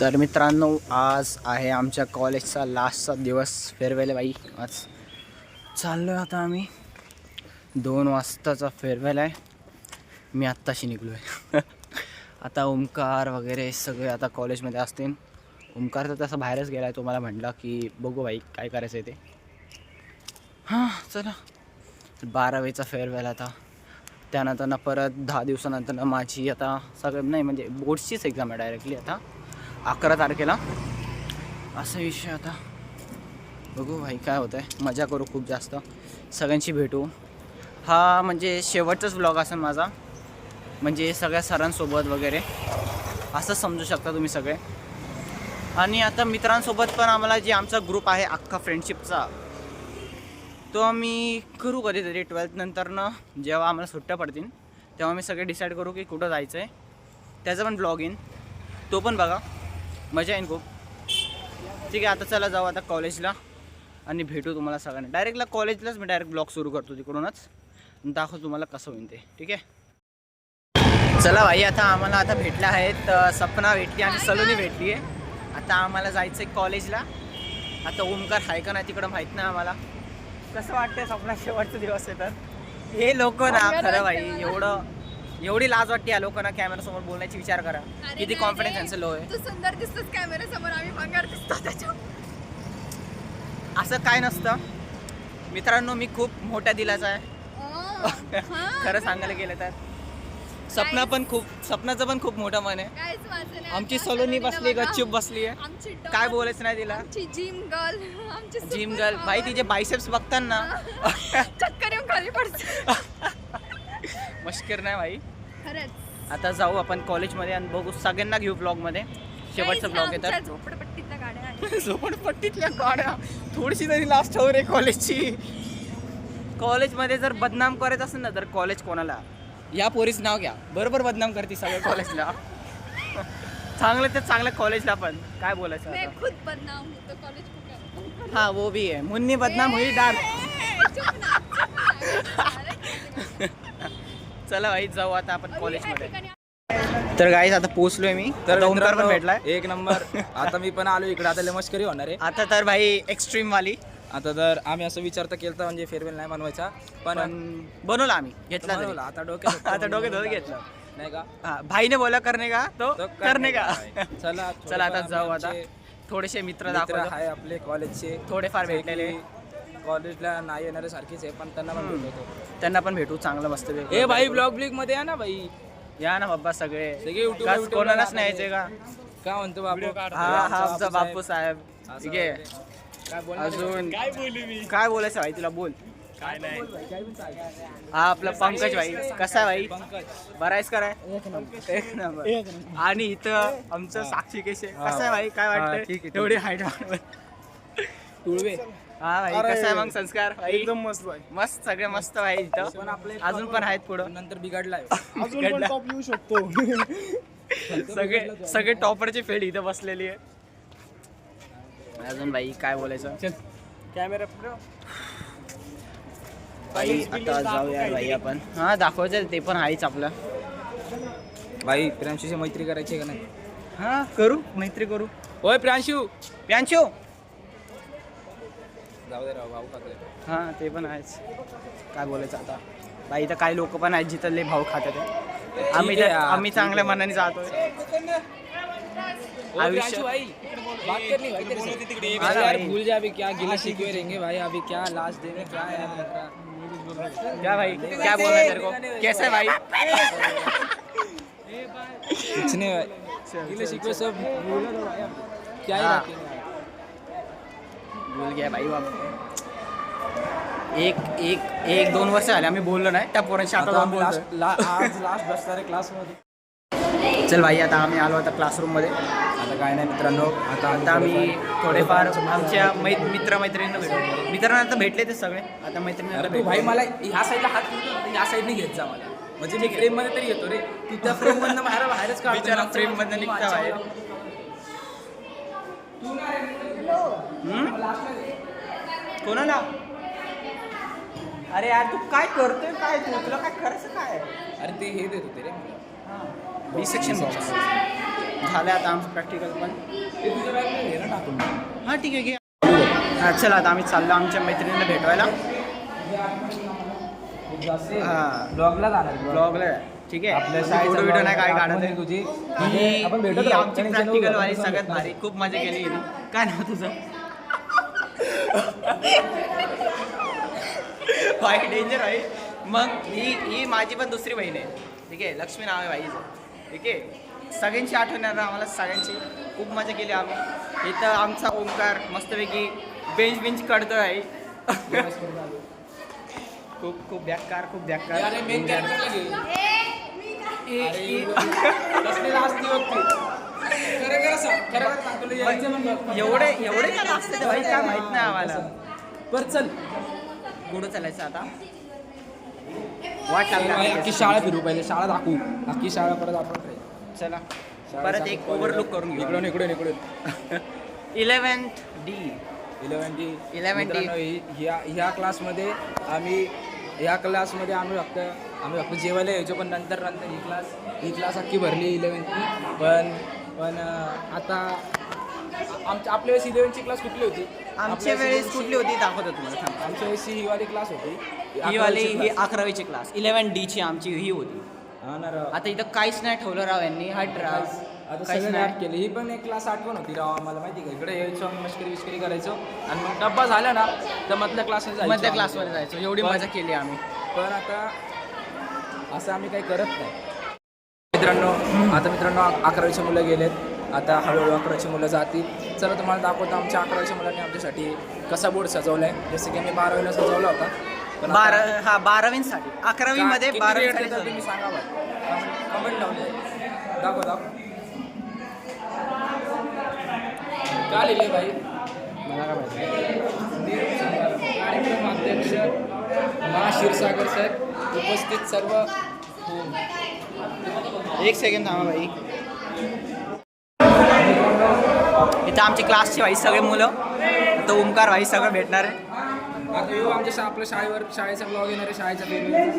तर मित्रांनो, आज आहे आमच्या कॉलेजचा लास्टचा दिवस. फेअरवेल आहे बाई. आज चाललो आहे आता आम्ही. 2 वाजताचा फेअरवेल आहे. मी आत्ताशी निघलो आहे. आता ओमकार वगैरे सगळे आता कॉलेजमध्ये असतील. ओमकार तर तसं बाहेरच गेला आहे. तो मला म्हटला की बघू बाई काय करायचं आहे ते. हां चला, 12वीचा फेअरवेल आता. त्यानंतर परत 10 दिवसानंतर माझी आता सगळं नाही म्हणजे बोर्ड्सचीच एक्झाम आहे डायरेक्टली आता 11 तारखेला. असा विषय आता. बघू भाई काय होतं आहे. मजा करू खूप जास्त. सगळ्यांशी भेटू. हा म्हणजे शेवटचाच व्लॉग असेल माझा. म्हणजे सगळ्या सरांसोबत वगैरे असं समजू शकता तुम्ही सगळे. आणि आता मित्रांसोबत पण आम्हाला जे आमचा ग्रुप आहे अख्खा फ्रेंडशिपचा, तो आम्ही करू कधीतरी 12th नंतरनं. जेव्हा आम्हाला सुट्ट्या पडतील तेव्हा आम्ही सगळे डिसाईड करू की कुठं जायचं आहे. त्याचा पण ब्लॉग येईन, तो पण बघा. मजा येईन खूप. ठीक आहे, आता चला जाऊ आता कॉलेजला आणि भेटू तुम्हाला सगळ्यांना. डायरेक्टला कॉलेजलाच मी डायरेक्ट ब्लॉग सुरू करतो तिकडूनच. दाखवतो तुम्हाला कसं होईल ते. ठीक आहे, चला भाई. आता आम्हाला आता भेटल्या आहेत. सपना भेटली आणि सलोनी भेटली आहे. आता आम्हाला जायचं आहे कॉलेजला. आता ओमकार आहे का नाही तिकडं माहीत नाही आम्हाला. कसं वाटतंय सपना शेवटचा दिवस आहे तर. हे लोक ना खरं भाई एवढी लाज वाटते या लोकांना कॅमेरासमोर बोलण्याची. विचार करा किती कॉन्फिडन्स यांचं लो आहे. तू सुंदर दिसतोस कॅमेरासमोर, आम्ही भंगार दिसतो त्याच्या. असं काय नसतं मित्रांनो. मी खूप मोठ्या दिलाचा आहे. खरं सांगायला गेलं तर सपनाचं पण खूप मोठं मन आहे. आमची सलोनी बसली गच्चूप बसली आहे. काय बोलायचं नाही तिला. जिम गर्ल भाई. तिचे बायसेप्स बघताना चक्कर येऊन खाली पडते. मस्कर नाही भाई. खरंच. आता जाऊ आपण कॉलेजमध्ये आणि बघू. सगळ्यांना घेऊ ब्लॉगमध्ये. शेवटचा ब्लॉग आहे तर. झोपडपट्टीतल्या गाड्या आहेत. झोपडपट्टीतल्या गाड्या थोडीशी तरी लास्ट हो रे कॉलेजची. कॉलेजमध्ये जर बदनाम करायचं असेल ना तर कॉलेज कोणाला, या पोरीचं नाव घ्या. बरोबर बदनाम करते सगळ्या कॉलेजला. चांगलं ते चांगलं कॉलेजला पण काय बोलायचं. मैं खुद बदनाम हूं तो कॉलेज को क्या. हाँ वो भी है. मुन्नी बदनाम हुई डार्क. चला भाई जाऊ आता आपण कॉलेजमध्ये. तर गाईज आता पोहोचलोय मी. तर ओमकार पण भेटलाय. एक नंबर. आता मी पण आलो इकडे. आता मस्करी होणार आहे आता तर भाई एक्स्ट्रीम वाली. आता तर आम्ही असं विचार तर केलता म्हणजे फेअरवेल नाही बनवायचा, पण बनवला आम्ही. घेतला बनवला. आता डोक्यात आता डोक्यात घेतलं नाही का. हा, भाईने बोला करणे का तो करणे का. चला चला आता जाऊ. आता थोडेसे मित्र दाखवा आहे आपले कॉलेजचे. थोडेफार भेटलेले. कॉलेजला नाही येणारे सारखेच आहे, पण त्यांना पण भेटतो. त्यांना पण भेटू चांगलं मस्त. ए भाई ब्लॉग ब्लिक मध्ये या ना भाई. या ना बाप्पा सगळे YouTube कोणालाच नाही यायचे का. काय म्हणतो बाबू. हा आमचा बापू साहेब. ठीक आहे. अजून काय बोलायचं भाई तुला. बोल. हा आपला पंकज भाई. कसा आहे भाई. बरा आहेस का. एक नंबर. आणि इथं आमचं साक्षी केशे. कसं आहे भाई. काय वाटतं तेवढी हाईट. तुळवे. हा भाई कसं आहे मग संस्कार. एकदम मस्त भाई. मस्त सगळे मस्त भाई. इथं अजून पण आहेत पुढं. नंतर बिघडलाय. येऊ शकतो. सगळे टॉपरची फेड इथं बसलेली आहे. अजून भाई काय बोलायचं. कॅमेरा भाई आता जाऊया भाई आपण. हा दाखवायचं ते पण आहेच आपलं. भाई प्रियांशूशी मैत्री करायची आहे का नाही. हा करू मैत्री करू. होय प्रियांशू. प्यांशो. जाऊ दे राव भाऊ खातोय. हा ते पण आहेच. काय बोलायचं आता भाई. इथं काही लोक पण आहेत जिथले भाऊ खातात. आम्ही चांगल्या मनाने जातो. प्रियांशू भाई बात करनी भाई तेरे से. यार भूल जा अभी क्या गिले शिकवे रहेंगे भाई. अभी क्या लास्ट डे में क्या है. क्या भाई क्या बोल रहा है तेरे को. कैसा है भाई. कुछ नहीं भाई. गिले शिकवे सब क्या ही रखे. भूल गया भाई. एक 2 वर्ष झाले आम्ही बोललो नाही त्या पोरांशी. आता जाऊन बोलतो. आज लास्ट बसणार क्लासमध्ये. चल भाई आता आम्ही आलो आता क्लासरूममध्ये. आता काय नाही मित्रांनो. आता आम्ही थोडेफार आमच्या मित्रमैत्रिणींना भेटलो. मित्रांना आता भेटले ते सगळे. आता मैत्रिणींना तू भाई मला ह्या साईडला हात घेऊन ह्या साईडने घेत जा मला. म्हणजे मी फ्रेम मध्ये तरी येतो रे. तू त्या फ्रेम मधनं बाहेरच बिचारा फ्रेम मधनं निघता बाहेर. कोणाला. अरे यार तू काय करतोय काय. तुला काय करायचं काय. अरे ते हे देत होते रे मला. बी सेक्शन बॉक्स. झालं आता आमचं प्रॅक्टिकल पण. हां ठीक आहे घे. हां चला आता आम्ही चाललो आमच्या मैत्रिणीला भेटवायला. हां ब्लॉगला जाणार ब्लॉगला ठीक आहे. आपल्या फोटो शाळेचा व्हिडिओ vlog नाही काय काढत आपण आहे तुझी ही आपण भेटत ही राहू. आमची आणि प्रॅक्टिकल चॅनलवर वाली आपण सगळ्यात भेटू. भारी. खूप मजा केली हिने. काय नाव तुझं? भाई डेंजर आहे. मग ही माझी पण दुसरी बहीण आहे. ठीक आहे, लक्ष्मी नाव आहे बाईचं. ठीक आहे, सगळ्यांची आठवण येणार आम्हाला सगळ्यांची. खूप मजा केली आम्ही. इथं आमचा ओंकार मस्तपैकी बेंच काढतो आहे. खूप बेकार अरे मेन कॅरेक्टरला घे. कसली लास्ट होती. खरं सांग तुला यायचं म्हणलं. एवढे का असते भाई काय माहित नाही आम्हाला. बरं चल कुठं चालायचं आता? वाट लागली अख्खी शाळा फिरू पहिले. शाळा दाखवू. अख्खी शाळा परत आपण चला परत एक ओव्हरलुक करून घेऊ. इकडून 11th D 11 ह्या क्लासमध्ये आम्ही फक्त जेवायला यायचो. पण नंतर ही क्लास अख्खी भरली 11th पण आता आपल्या वेळेस 11th क्लास कुठली होती? आमच्या वेळेस कुठली होती दाखवतो तुम्हाला थांबा. आमच्या वेळेस ही वाली क्लास होती. ही वाली ही 11वीची क्लास 11D ची आमची ही होती. हा ना राव. आता इथं काहीच नाही ठेवलं राव यांनी. हट राव आता काहीच सगळं नाही. ॲड केली. ही पण एक क्लास आठवण होती राव आम्हाला. माहिती का? इकडे यायचो आम्ही मस्करी करायचो आणि मग डब्बा झाला ना तर मधल्या क्लासमध्ये मधल्या क्लासमध्ये जायचो. एवढी मजा केली आम्ही. पण आता असं आम्ही काही करत नाही. मित्रांनो 11वीची मुलं गेलेत. आता हळूहळू 11वीची मुलं जातील. चला तुम्हाला दाखवतो आमच्या 11वीच्या मुलांनी आमच्यासाठी कसा बोर्ड सजवला आहे. जसं की आम्ही 12वीला सजवला होता. पण 12वीसाठी 11वीमध्ये 12वीसाठी तुम्ही सांगा बरं. कमेंट लावून दाखव का लिहिले भाई? मला काय माहिती. कार्यक्रम अध्यक्ष मा क्षीरसागर सर, उपस्थित सर्व. एक सेकंड थांबा भाई. इथं आमची क्लासची भाई सगळे मुलं. आता ओंकार भाई सगळं भेटणार आहे. आता येऊ आमच्या आपल्या शाळेचा ब्लॉग येणार आहे. शाळेचा फेरवेल.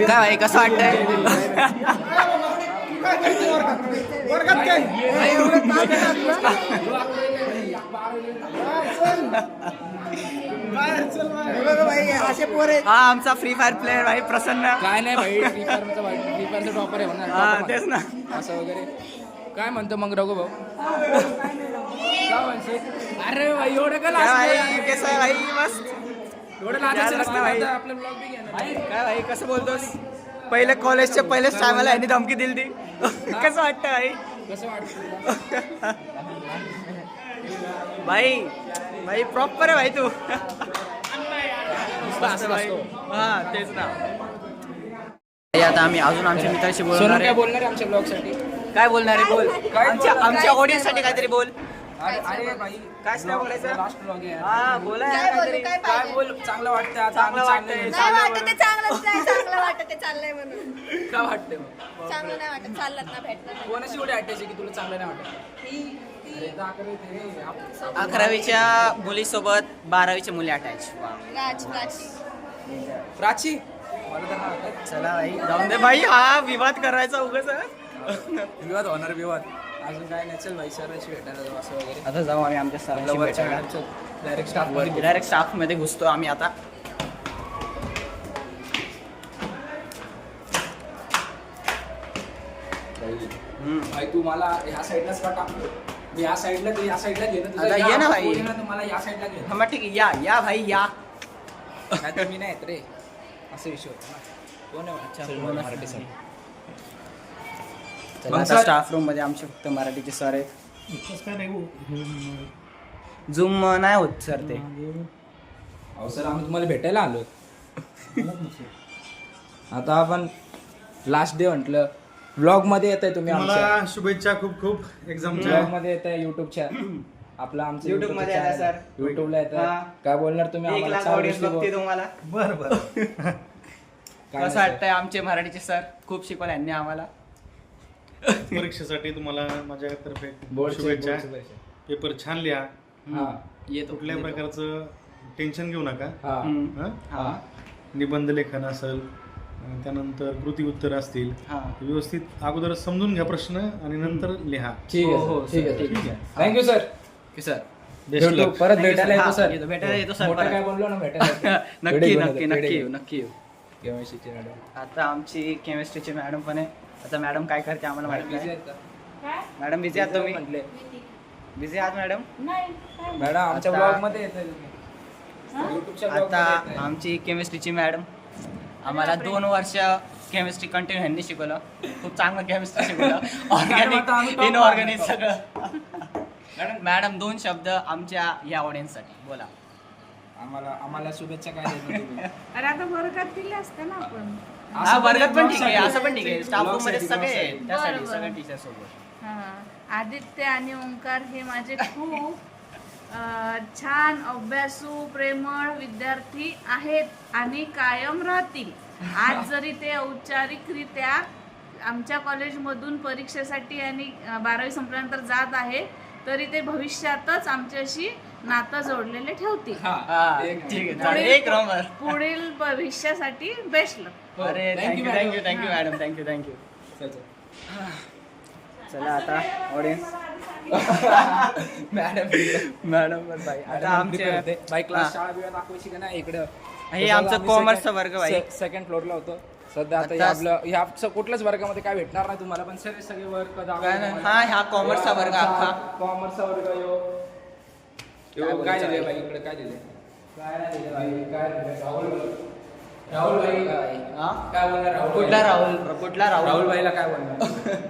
काय भाई कसं वाटतंय? हा आमचा फ्री फायर प्लेअर भाई प्रसन्न. काय नाही भाई. फ्री फायरचा टॉपर आहे म्हणा. हा तेच ना. असं वगैरे काय म्हणतो मग रघु भाऊ? काय म्हणतो? अरे भाई एवढं का काय भाई लास्ट? कसं आहे भाई मस्त. एवढं यायला लास्ट ना भाई. आपलं ब्लॉग बी घेणार. काय भाई कसं बोलतोस? पहिले कॉलेजच्या पहिल्याच टायमाला यांनी धमकी दिली ती. कसं वाटतं भाई? कसं वाटतं? भाई प्रॉपर आहे भाई तू. मस्त भाई. असतो. हा तेच ना. आता आम्ही अजून आमच्या मित्राशी सोनू बोलणार काय आहे. बोलणार आहे आमच्या ब्लॉग साठी? काय बोलणार आहे बोल. आमच्या ऑडियन्स साठी काहीतरी बोल. अरे भाई काय नाही बोलायचं? लास्ट ब्लॉग आहे. हा बोला काय यार बोलू, काहीतरी. काय काय पाहिजे? बोल. चांगलं वाटतं आता. चांगलं आम्ही वाटतंय. चांगलं नाही वाटत ते चांगलंच नाही. चांगलं वाटत ते चाललंय म्हणून. काय वाटतं मग? चांगलं नाही वाटत. चाललं ना भेटणार. कोणाशी एवढी अटॅच आहे की तुला चांगलं नाही वाटत? अरे दाखव रे ते. आप- 11वीच्या मुलीसोबत 12वीच्या मुली अटॅच. राज प्राची मला तर नाही वाटत. चला भाई जाऊन दे भाई. हा विवाद करायचा उगाच. विवाद होणार विवाद. अजून काय नाही. चल भाई सरांशी भेटायला जाऊ असं वगैरे. आता जाऊ आम्ही आमच्या सरांशी भेटायला. डायरेक्ट स्टाफ डायरेक्ट स्टाफ मध्ये घुसतो आम्ही आता. भाई तू मला ह्या साईडलाच का टाकतो? मी या साईडला तू या साईडला घे ना. तुझा आता या ये ना हात भाई. बोलली ना, तू मला या साईडला घे. हा मग ठीक आहे. या भाई या. नाही तर मी नाही येत रे. असं विषय होता ना. कोण आहे? अच्छा मराठी सर. चला आता स्टाफ रूम मध्ये आमचे फक्त मराठीचे सर आहेत. झूम नाही होत सर ते. अहो सर आम्ही तुम्हाला भेटायला आलो. आता आपण लास्ट डे म्हटलं. व्लॉग मध्ये येत आहे तुम्ही आमच्या. मला शुभेच्छा खूप खूप एक्झामच्या. व्लॉग मध्ये येत आहे युट्यूबच्या. आपलं आमचं YouTube मध्ये आला सर. युट्यूबला येत हा. आहे. काय बोलणार तुम्ही 1 आम्हाला? लाख चार ऑडियन्स गोष्टी बघते बोल. तुम्हाला. बरं काय कसं नाही वाटतंय आमचे मराठीचे सर. खूप शिकवलं यांनी आम्हाला. परीक्षेसाठी तुम्हाला माझ्यातर्फे बोर्डचे- शुभेच्छा. बोर्डचे पैसे. पेपर छान लिहा. हा येतो कुठल्याही प्रकारचं टेन्शन घेऊ नका. हा हम्म. हं? हा निबंध लेखन असेल, त्यानंतर कृती उत्तर असतील हा. ते व्यवस्थित अगोदर समजून घ्या प्रश्न आणि नंतर लिहा. ठीक आहे हो, सर, ठीक आहे ठीक ठीक आहे. आहे थँक्यू सर. सर Best भेटू luck. परत Thank you, भेटायला sir. येतो हा, सर. येतो, भेटायला येतो सर मोठं परत. काय बोललो ना भेटायला नक्की Very नक्की good, नक्की very येऊ good. नक्की येऊ. केमिस्ट्रीचे मॅडम आता आमची केमिस्ट्रीची मॅडम पण आहे. आता मॅडम काय करते आम्हाला माहित बिझी नाही. आहेत का? मॅडम बिझी आहात तुम्ही? म्हटले बिझी आहात मॅडम? मॅडम आमच्या आता- ब्लॉग मध्ये येते युट्यूबच्या ब्लॉग आता मध्ये येते. आमची केमिस्ट्रीची मॅडम आम्हाला 2 वर्ष केमिस्ट्री कंटिन्यू ह्यांनी शिकवलं. खूप चांगलं केमिस्ट्री शिकवलं. आता आम्ही ऑर्गॅनिक top इनऑर्गॅनिक मारतो. सगळं. मॅडम 2 शब्द आमच्या या ऑडियन्ससाठी बोला. आम्हाला शुभेच्छा काय देतो तुम्ही? अरे आता वर्गात दिले असते ना आपण. हा वर्गात पण ठीक आहे, blog असं पण ठीक आहे. स्टाफ रूम मध्ये साठी, सगळे blog आहेत. त्यासाठी बरं, सगळे बरं. टीचर सोबत. हा. आदित्य आणि ओंकार हे माझे खूप छान अभ्यासू प्रेमळ विद्यार्थी आहेत आणि कायम राहतील. आज जरी ते औपचारिकरित्या आमच्या कॉलेजमधून परीक्षेसाठी आणि 12वी संपल्यानंतर जात आहे तरी ते भविष्यातच आमच्याशी नातं जोडलेले ठेवतील. हा, हा, एक ठीक आहे मिनिट. चालेल. एक नंबर. पुढील भविष्यासाठी बेस्ट लक. हो, अरे thank you, thank you madam. Thank you madam thank you thank you. चल, चल. चला आता ऑडियन्स मॅडम मॅडम बाई आता आमचे बाई क्लास हा. शाळा बिळा दाखवायची का नाही इकडं हे आमचं कॉमर्सचा वर्ग बाई. सेकंड फ्लोअरला होतो सध्या. आता आता- आपलं ह्या कुठल्याच वर्गामध्ये काय भेटणार नाही तुम्हाला पण सगळे वर्ग हा कॉमर्सचा वर्ग अख्खा. कॉमर्सचा वर्ग काय दिले बाई इकडे काय दिले काय नाही दिले बाई काय दिले राहुल भाई हा? काय बोलणार राहुल कुठला भाई? कुठला राहुल राहुल भाईला काय बोलणार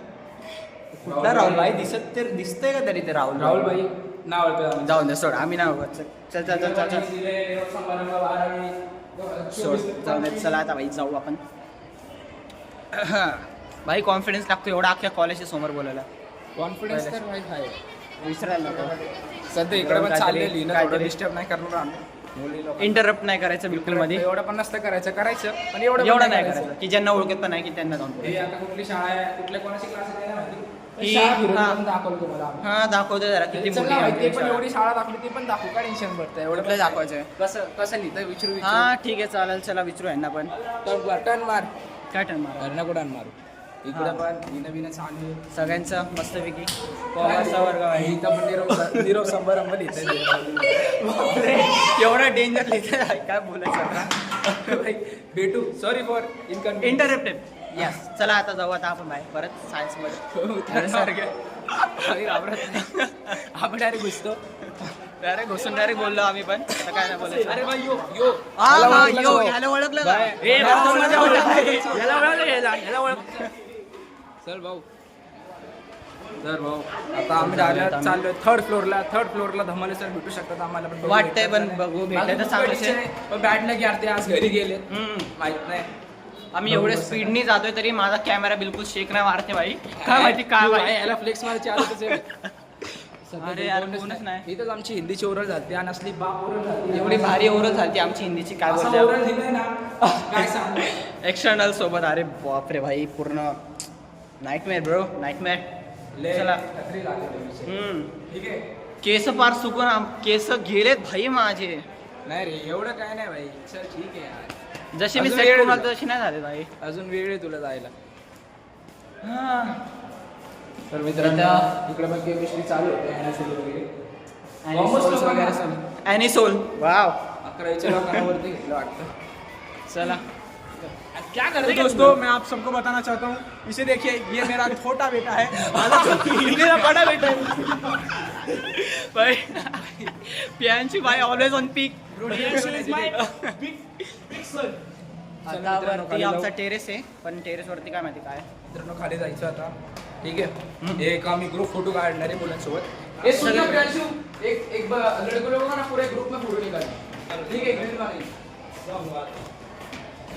कुठला राहुल भाई दिसतंय का तरी ते राहुल राहुल भाई नाव ओळखलं जाऊन दे सोड आम्ही नाही बघत. चल चल चल चल चल सोड जाऊन दे. चला आता भाई जाऊ आपण. भाई कॉन्फिडन्स लागतो एवढा अख्ख्या कॉलेजच्या समोर बोलायला. कॉन्फिडन्स तर भाई आहे विसरायला नको. सध्या इकडे पण चाललेली ना काहीतरी- डिस्टर्ब नाही करणार आम्ही मुली लोक इंटरप्ट नाही करायचं बिलकुल मध्ये. एवढं पण नसतं करायचं पण एवढं एवढं पण नाही करायचं की ज्यांना ओळखत पण नाही की त्यांना जाऊन हे आता कुठली शाळा आहे कुठल्या कोणाची क्लास आहे नाही माहिती ही- शाळा फिरून हा. पण दाखवलं तुम्हाला आम्ही. हा दाखवतो जरा किती चल मोठी ना आहे भाई, ते आमची पण शाळा. एवढी शाळा दाखवली ते पण दाखवू काय टेन्शन पडतं एवढं कुठलं दाखवायचं आहे? कसं कसं लिहितं विचारू हा ठीक आहे चालेल. चला विचारू यांना पण टर्न मार काय टर्न मारा. घरनं कुठं मारू इकडे हा. पण हिनं बिनं चालू आहे. सगळ्यांचं मस्तपैकी कॉमर्सचा वर्ग आहे. इथं पण निरोप समारंभ लिहितं एवढं डेंजर लिहितं काय बोलायचं आता. भेटू sorry for income interrupted. Yes चला आता जाऊ आता आपण बाहेर परत सायन्स मध्ये. आपण डायरेक्ट घुसतो डायरेक्ट घुसून डायरेक्ट बोललो आम्ही पण आता काय नाही बोलायचं. अरे भाई यो यो हा, याला हा, ओळखलं यो, का? याला ओळखलं का? बाय. ए, याला भाऊ, ओळखलं, ओळखलं. याला ओळखलं, याला ओळखलं. चल भाऊ तर भाऊ आता आम्ही डायरेक्ट चाललोय थर्ड फ्लोअरला धमाले सर भेटू शकतात आम्हाला पण वाटतंय पण बघू भेटलं तर चांगलं. पण बॅटला की ते आज घरी गेले माहित नाही आम्ही एवढ्या स्पीडनी जातोय तरी माझा कॅमेरा बिलकुल शेक नाही मारते भाई. काय माहिती काय भाई, भाई. याला फ्लेक्स मारायची आदतच आहे. सध्या अरे ते यार, कोणच कोणच नाही. नाही. इथंच आमची हिंदीची ओरल झाली आणि असली बाप ओरल झाली एवढी भारी ओरल झाली आमची हिंदीची काय असं बोलते ओरल दिलंय ना काय सांगू एक्सटर्नल सोबत. अरे बापरे भाई पूर्ण नाईटमेअर ब्रो नाईटमेअर. लय चला. खतरी लागली विषय. ठीक आहे केस पार सुकून केस गेलेत भाई माझे. नाही रे एवढं काय नाही भाई चल ठीक आहे यार. जशी मी अजून सेट वेळ करून आहे आलो तशी नाही झाले भाई. अजून वेळ आहे तुला जायला हा. तर मित्रांनो इकडे पण केमिस्ट्री चालू होते ॲनिसोल वगैरे Commerce लोकांना- ॲनिसोल वाव. 11वीच्या लोकांना वरती घेतलं वाटतं चला क्या कर रहे दोस्तों मैं आप सबको बताना चाहता हूँ इसे देखिए ये मेरा छोटा बेटा है मेरा बड़ा बेटा है भाई पियांची भाई ऑलवेज ऑन पीक. आता वरती आमचा टेरेस आहे पण टेरेस वरती काय माहिती काय. मित्रांनो खाली जायचं आता ठीक आहे एक आम्ही ग्रुप फोटो काढणार आहे मुलांसोबत एक सुद्धा प्रियांशु एक लड़के लोगों का ना पूरे ग्रुप में फोटो निकालना ठीक है ग्रीन वाली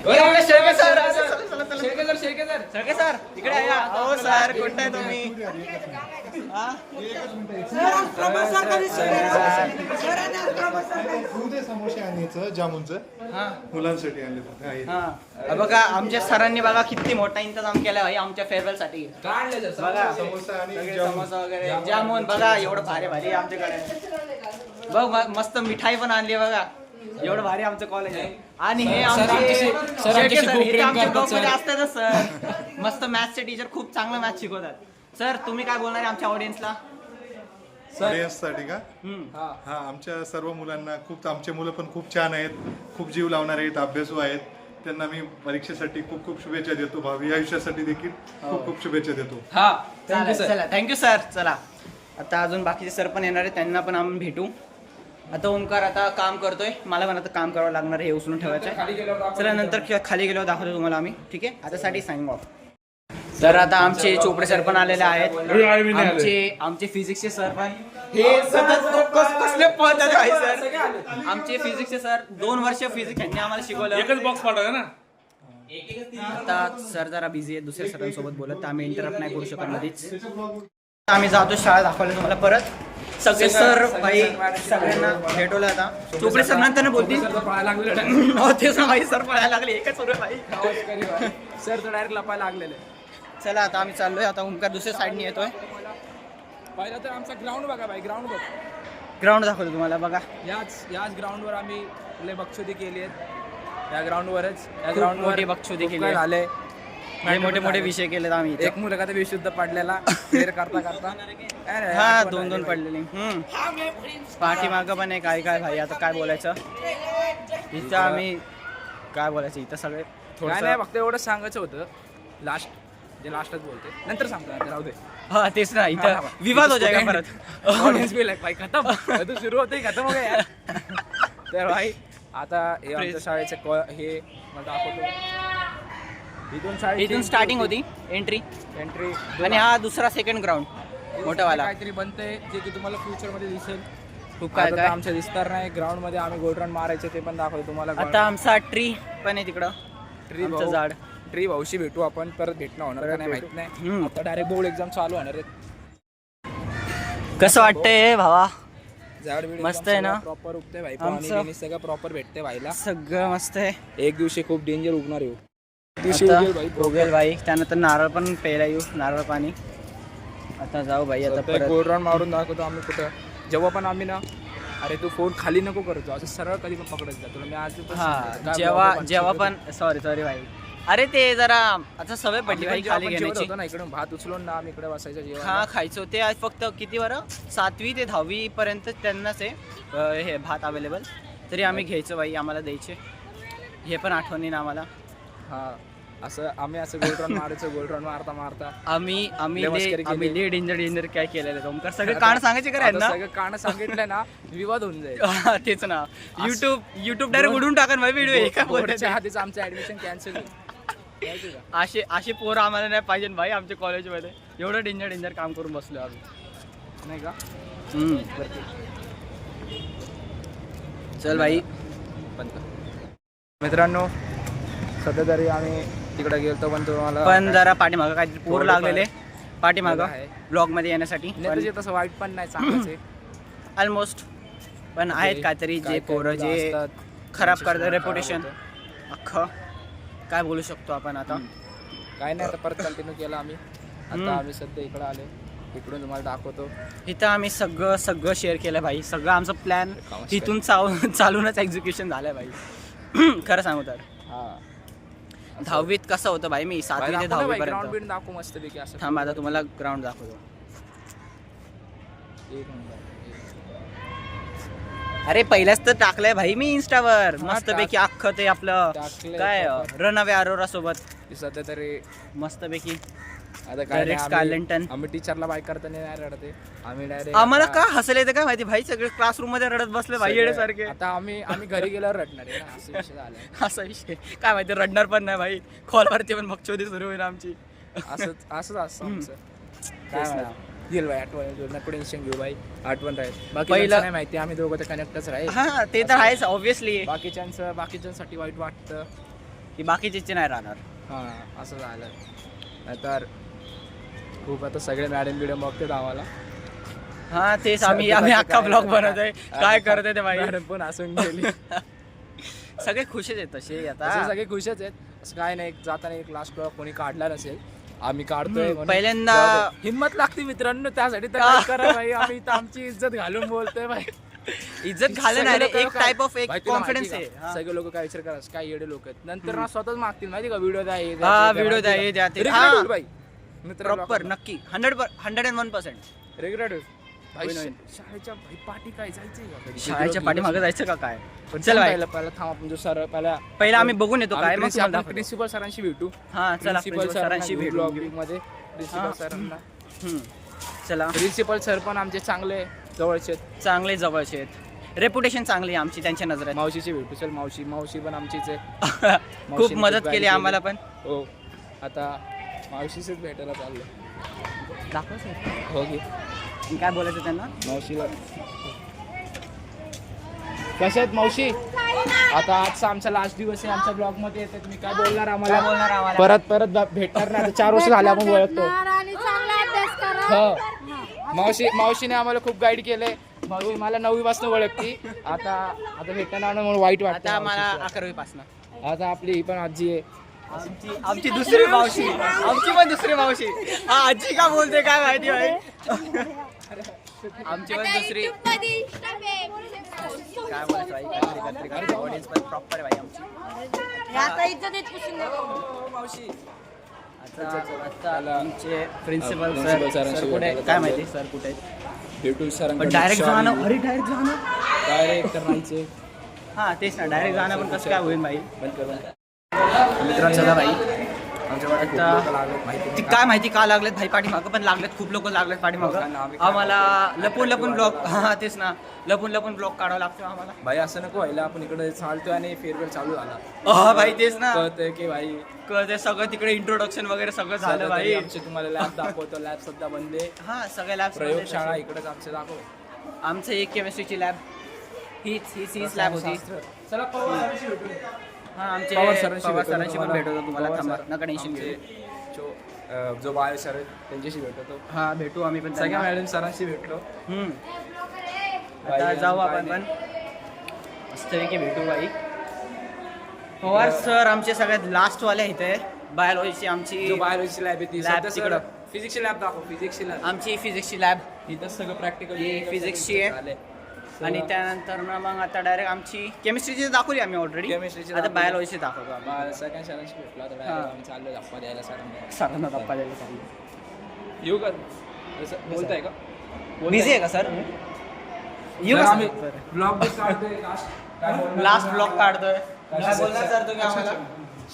शेळके सर शेरके सर सगळे सर इकडे या. हो सर कुठे आहे तुम्ही. हा? दूध समोसे आणायचं जामुनचं हा. मुलांसाठी आणले हा. बघा आमच्या सरांनी बघा किती मोठा इंतजाम केला भाई आमच्या फेअरवेल साठी. काढले जर बघा समोसा आणि सगळे जामुन. समोसा वगैरे जामून बघा एवढं भारी भारी आहे आमच्याकडे. बघ मस्त मिठाई पण आणली बघा. एवढं भारी आमचं कॉलेज आहे. आणि हे सर आमचे आमच्याशी- सर शेळके आमच्याशी सर, खूप हे तर प्रेम आमच्या करतात, ब्लॉगमध्ये सर. असतातच सर. मस्त मॅथ्सचे टीचर खूप चांगलं मॅथ्स शिकवतात. सर तुम्ही काय बोलणार आहे आमच्या ऑडियन्सला? ऑडियन्ससाठी का हा आमच्या सर्व मुलांना खूप आमचे मुलं पण खूप छान आहेत, खूप जीव लावणारे आहेत, अभ्यासू आहेत. त्यांना मी परीक्षेसाठी खूप खूप शुभेच्छा देतो. भावी आयुष्यासाठी देखील खूप खूप शुभेच्छा देतो. हा थँक्यू सर. चला थँक्यू सर. चला आता अजून बाकीचे सर पण येणार आहेत, त्यांना पण आम्ही भेटू. आता ओमकार आता काम करतोय, मला पण आता काम करावं लागणार, हे उचलून ठेवायचं खाली गेल्यावर आहे. चला नंतर खाली गेल्यावर दाखवतो तुम्हाला आम्ही. ठीक आहे, आता साठी साईन ऑफ. तर आता आमचे चोपडे सर पण आलेले आहेत. आमचे फिजिक्सचे सर पण हे सतत कसले पळतात आहे सर. आमचे फिजिक्सचे सर 2 वर्ष फिजिक्स यांनी आम्हाला शिकवलं. एकच बॉक्स पाठवला ना. आता सर जरा बिझी आहे दुसऱ्या सरांसोबत बोलत, तर आम्ही इंटरप्ट नाही करू शकत मध्येच. आम्ही जातो शाळा दाखवायला तुम्हाला परत. सगळे सर भाई सगळ्यांना भेटवलं. आता चोपडे सर नंतर बोलतील. हो तेच ना भाई, सर पळायला लागले एकच सुरू आहे भाई. सर तो डायरेक्ट लपायला लागलेले. चला आता आम्ही चाललोय. आता ओमकार दुसऱ्या साईडने येतोय. पहिला तर आमचा ग्राउंड बघा भाई, ग्राउंड बघ. ग्राउंड दाखवतो तुम्हाला बघा. याच ग्राउंडवर आम्ही लय बक्षुदी केली आहेत. या ग्राउंडवरच या खूप ग्राउंडवर मोठी बक्षुदी केली आहे. झाले. हे मोठे मोठे विषय केलेत आम्ही इथे. एक मुलगा तर विशुद्ध पडलेला क्लिअर करता करता. हा 2-2 पडलेले. पाठीमागं पण आहे काय काय भाई, आता काय बोलायचं इथं आम्ही. काय बोलायचं इथं सगळे काय नाही, फक्त एवढं सांगायचं होतं. लास्टच बोलते, नंतर सांगतो आता, राहू दे. हा तेच ना, इथं विवाद हो जाएगा परत. ऑडियन्स भी लाईक भाई खतम तू सुरू होते खतम हो गया यार. तर भाई आता हे आमच्या शाळेचे हे मला दाखवतो. इथून स्टार्टिंग होती एंट्री आणि हा दुसरा सेकंड ग्राउंड मोठावाला. काहीतरी बनतंय जे की तुम्हाला फ्युचर मध्ये दिसेल. खूप काय आता काय. आमच्या दिसणार नाही. ग्राउंड मध्ये आम्ही गोल्ड रन मारायचे ते पण दाखवतो तुम्हाला. आता आमचा ट्री पण आहे तिकडं, आमचं झाड. ट्री भाऊशी भेटू आपण, परत भेटणं होणार का नाही माहित नाही. आता डायरेक्ट बोर्ड एक्झाम चालू होणार आहेत. कसं वाटतंय भावा? झाड बीड मस्त आहे ना? प्रॉपर उगते भाई. आमचं- पाणी सगळं प्रॉपर भेटते भाईला. सगळं मस्त आहे. एक दिवशी खूप डेंजर उगणार येऊ. दिवशी आता उगेल भाई. उगेल भाई. त्यानंतर नारळ पण प्यायला येऊ, नारळ पाणी. आता जाऊ भाई आता परत. गोल्ड रन मारून दाखवतो आम्ही कुठं. जेव्हा पण आम्ही ना, अरे तू फोन खाली नको करतो, असं सरळ कधी पण पकडत जा तुला. मी आज हा जेव्हा पण सॉरी भाई. अरे ते जरा आता सवय पडली भाई खाली घेण्याची. ना इकडून भात उचलून ना आम्ही इकडे बसायचं जेवण. हा खायचो ते आज फक्त किती बरं 7वी ते 10वी पर्यंत त्यांनाच आहे हे भात अवेलेबल. तरी आम्ही घ्यायचो भाई, आम्हाला द्यायचे. हे पण आठवणी ना आम्हाला. हा असं आम्ही असं गोल्ड रन मारायचं. गोल्ड रन मारता आम्ही लय मस्करी केली. डेंजर काय केलेलं ओमकार. सगळे कान सांगायचे का आता ना. सगळं कान सांगितलं ना विवाद होऊन जाईल. तेच ना. युट्यूब डायरेक्ट उडून टाकन भाई व्हिडिओ. एका बोर्डच्या आधीच आमचं ऍडमिशन कॅन्सल. असे पोरं आम्हाला नाही पाहिजे भाई आमच्या कॉलेजमध्ये. एवढं डेंजर काम करून बसलो आम्ही, नाही का. चल भाई. मित्रांनो सध्या तरी आम्ही तिकडे गेलतो, पण तुम्हाला पण जरा पाठीमागं काहीतरी पोर लागलेले पाठीमागं आहे. ब्लॉग मध्ये येण्यासाठी. नाही तसं वाईट पण नाही, चांगलंच आहे ऑलमोस्ट. पण आहेत काहीतरी जे पोरं जे असतात, खराब त्यांचं करतात खराब रेप्युटेशन होतं. अख्खं. काय बोलू शकतो आपण आता. काय नाही, आता परत कंटिन्यू केलं आम्ही. आता आम्ही सध्या इकडे आले, इकडून तुम्हाला दाखवतो. इथं आम्ही सगळं शेअर केलं भाई. सगळं आमचं प्लॅन तिथून चालूनच एक्झिक्युशन झालंय भाई. खरं सांगू तर हा 10वीत कसं होतं भाई, मी 7वी ते 10वी ग्राउंड पर्यंत. बिंड दाखवू मस्त पैकी असं. थांब आता तुम्हाला ग्राउंड दाखवतो. एक नंबर. अरे पहिल्याच तर टाकलंय भाई मी इंस्टावर मस्तपैकी टाक- अख्खं ते आपलं टाकलंय काय proper. रनअवे अरोरा सोबत सध्या तरी मस्तपैकी. आता काय Direct नाही, Scarleton. आम्ही टीचरला बाय करताना नाही रडते आम्ही डायरेक्ट. आम्हाला का हसले येतं काय माहिती भाई. सगळे क्लासरूम मध्ये रडत बसले भाई येण्यासारखे. आता आम्ही घरी गेल्यावर रडणार आहे ना, असं विषय झाला. असा विषय काय माहिती. रडणार पण नाही भाई. कॉलवरती पण बकचोदी सुरू होईल आमची. असंच असतं आमचं. काय म्हणा येईल भाई आठवण. नको टेन्शन घेऊ भाई, आठवण राहील. बाकी पहिलं- नाही माहिती, आम्ही दोघं तर कनेक्टच राहील. हा ते तर आहेच ऑब्विसली. बाकीच्यांसाठी वाईट वाटतं की बाकीचे नाही राहणार. हा असं झालं. नाहीतर खूप आता सगळे मॅडम बिडम बघतात आम्हाला. हा तेच आम्ही अख्खा ब्लॉग बनवतोय. काय करतोय ते भाई. मॅडम पण हसून गेली. सगळे खुशच आहेत तसे असे आता. सगळे खुशच आहेत. असं काय नाही जाताना एक लास्ट ब्लॉग कोणी काढला नसेल, आम्ही काढतोय म्हणून. पहिल्यांदा जाऊ दे. हिंमत लागते मित्रांनो, त्यासाठी तर like करा भाई. आम्ही इथं आमची इज्जत घालून बोलतोय भाई. इज्जत घालणं आहे रे, एक टाइप ऑफ एक कॉन्फिडन्स आहे. सगळे लोक काय विचार करा काय येडे लोक आहेत नंतर ना स्वतःच मागतील माहिती का व्हिडिओ द्या हे हा व्हिडिओ द्या हे द्या ते. Regret होईल हा बाई मित्र प्रॉपर नक्की 101%. रेग्रेट शाळेच्या भाई पाठी काय जायचंय का कधी? शाळेच्या पाठीमागे जायचं का काय? पण चल भाई पहिला थांब आपण जो सर पहिला आम्ही बघून येतो काय मग तुम्हाला दाखवतो. प्रिन्सिपल सरांशी भेटू हा चला प्रिन्सिपल सरांशी भेटू. ब्लॉग मध्ये प्रिन्सिपल सरांना चला प्रिन्सिपल सर पण आमचे चांगले जवळचे आहेत. चांगले जवळचे आहेत, रेपुटेशन चांगली आहे आमची त्यांच्या नजरेत. मावशीची भेटू चल मावशी पण आमचीच आहे. खूप मावशीने मदत खूप केली guide आम्हाला पण. हो आता मावशीच भेटायला चाललो. दाखव सर हो घे काय बोलायचं त्यांना. मावशीला कशा आहेत मावशी? आता आजचा आमचा लास्ट दिवस आहे आमच्या ब्लॉग मध्ये येते तुम्ही काय बोलणार काय आम्हाला? बोलणार आम्हाला? परत भेटणार नाही आता 4 वर्ष झाले आपण ओळखतो. आणि चांगला अभ्यास करा. हो मावशीने आम्हाला खूप गाईड केलंय. मावशी मला 9वी पासून ओळखती. आता भेटणार म्हणून वाईट आता वाटतं आम्हाला मावशीचं. 11वी पासून आता आपली ही पण आजी आहे. आमची दुसरी मावशी, आमची पण दुसरी मावशी. हा आजी का बोलते काय माहिती भाई. आमची पण दुसरी काय बोलायचं भाई, ऑडियन्स पण प्रॉपर आहे भाई आमची. आता इज्जत देत पुसून दे. मावशी आता आमचे प्रिन्सिपल Principal सर सरांशी कुठे भेटायला काय माहिती सर कुठे भेटू सर डायरेक्ट जाणं. अरे डायरेक्ट जाणं डायरेक्ट तर नाहीचे. हा तेच ना, डायरेक्ट जाणं पण कसं काय होईल भाई. मित्रांनो चला भाई आमच्याकडे खूप आता- लोकं लागलेत माहिती ती नाही काय माहिती का लागलेत भाई पाठीमागं, पण लागलेत खूप लोक लागलेत पाठीमागं. आम्हाला लपून ब्लॉग हा तेच ना लपून ब्लॉग काढावा लागतो आम्हाला. भाई असं नको व्हायला आपण इकडे चालतोय आणि फेअरवेल चालू झाला हा भाई तेच ना कळतंय की भाई ते सगळं तिकडे इंट्रोडक्शन वगैरे सगळं झालं भाई. आमचे तुम्हाला लॅब दाखवतो लॅब सध्या बंद आहे. हा सगळ्या लॅब प्रयोगशाळा इकडेच आमचे दाखव. आमचं एक केमिस्ट्रीची लॅब हीच लॅब होती. चला पवार सरांशी भेटू. हा आमचे पवार सरांशी पवार भेटू सरांशी पण तुम्हाला. भेटवतो तुम्हाला. पवार थांबा सर, नका टेन्शन आमचे घेऊ. जो बायो सर आहेत त्यांच्याशी भेटतो. हा भेटू आम्ही पण सगळ्या त्यांना. मॅडम सरांशी भेटलो. आता जाऊ आपण पण मस्तपैकी भेटू भाई. पवार सर आमचे सगळ्यात लास्ट वाले इथे बायोलॉजीची आमची जो बायोलॉजी लॅब आहे ती Lab सध्या तिकडं. फिजिक्सची लॅब दाखव फिजिक्सची लॅब आमची फिजिक्सची लॅब इथं सगळं प्रॅक्टिकल ही फिजिक्सची आहे. आणि त्यानंतर ना मग आता डायरेक्ट आमची केमिस्ट्रीची दाखवली आम्ही ऑलरेडी. केमिस्ट्रीची आता दाखवली. बायोलॉजीची दाखवतो आम्ही. सगळ्या सरांशी भेटलो आता हा. आम्ही चाललो गप्पा द्यायला सरांना. सरांना धप्पा द्यायला चाललो. येऊ का असं बोलताय का? बिझी आहे का सर? येऊ जर का आम्ही सर? ब्लॉग काढतोय लास्ट लास्ट ब्लॉग काढतोय. काय काय बोलणार सर तुम्ही आम्हाला?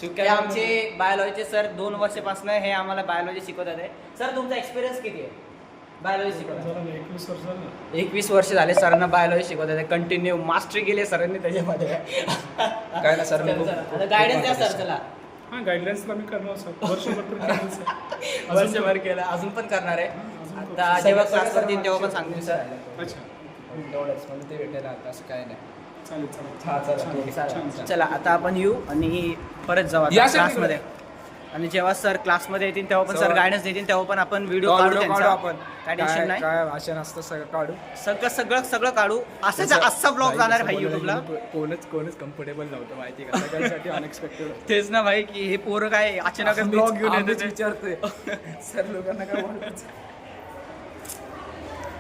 शिकायला हे आमचे बायोलॉजीचे सर 2 वर्षापासून हे आम्हाला बायोलॉजी शिकवतात आहे. सर तुमचा एक्सपिरियन्स किती आहे बायोलॉजी शिकवतात? 21 वर्ष झाले सरांना बायोलॉजी शिकवतात आहे. कंटिन्यू मास्टरी केली सरांनी त्याच्यामध्ये. काय ना सर आता गायडन्स द्या सर चला. हा गाईडलाईन्स आम्ही करणार सर वर्षभर केलं अजून पण करणार आहे. आता जेव्हा क्लास करतील तेव्हा पण सांगतील सर. अच्छा एवढंच म्हणजे ते भेटायला आता असं काय नाही. चालेल हा चला चला चला आता आपण येऊ आणि परत जाऊ या आता सर क्लासमध्ये. आणि जेव्हा सर क्लासमध्ये येतील तेव्हा पण सर गायडन्स देतील तेव्हा पण आपण व्हिडिओ काढू काढू त्यांचा. आपण काय टेन्शन नाही. काय भाषण असतं सगळं काढू. सगळं काढू. असा ब्लॉग जाणार आहे भाई युट्यूबला. कोणच कम्फर्टेबल नव्हतं माहिती का सगळ्यांसाठी अनएक्सपेक्टेड. तेच ना भाई की हे पोरं काय अचानक ब्लॉग घेऊन येते ते. विचारतोय सर लोकांना काय बोलायचं.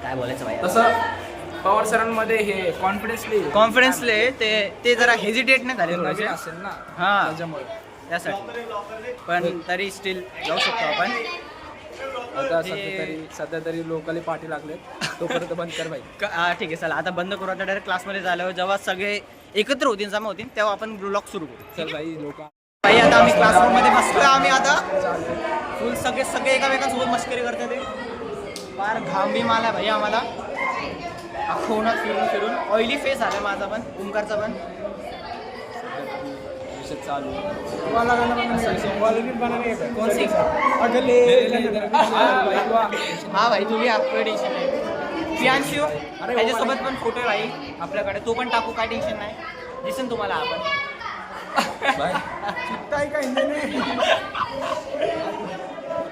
काय बोलायचं भाई तसं पवार सरांमध्ये हे कॉन्फिडन्सले ते जरा हेजिटेट नाही झाले थोडेसे. असेल ना हा त्याच्यामुळे त्यासाठी पण तरी स्टील जाऊ शकतो आपण. आता सध्या तरी लोकली पाठी लागलेत तोपर्यंत बंद कर भाई. ठीक आहे चला आता बंद करू. आता डायरेक्ट क्लासमध्ये झाल्यावर जेव्हा सगळे एकत्र होतील जमा होतील तेव्हा आपण ब्लॉग सुरू करू. चल भाई लोक भाई आता आम्ही क्लासरूममध्ये बसलो. आम्ही आता फुल सगळे एकामेकांसोबत मस्करी करते ते. फार घाम बी आला भाई आम्हाला. अखोनात फिरून ऑइली फेस आला माझा पण ओमकारचा पण. चालू कोणसी हा भाई तुम्ही आपलं टेन्शन नाही. पियांशू त्याच्यासोबत पण फोटो आहे भाई आपल्याकडे तो पण टाकू काय टेन्शन नाही. दिसेल तुम्हाला आपण.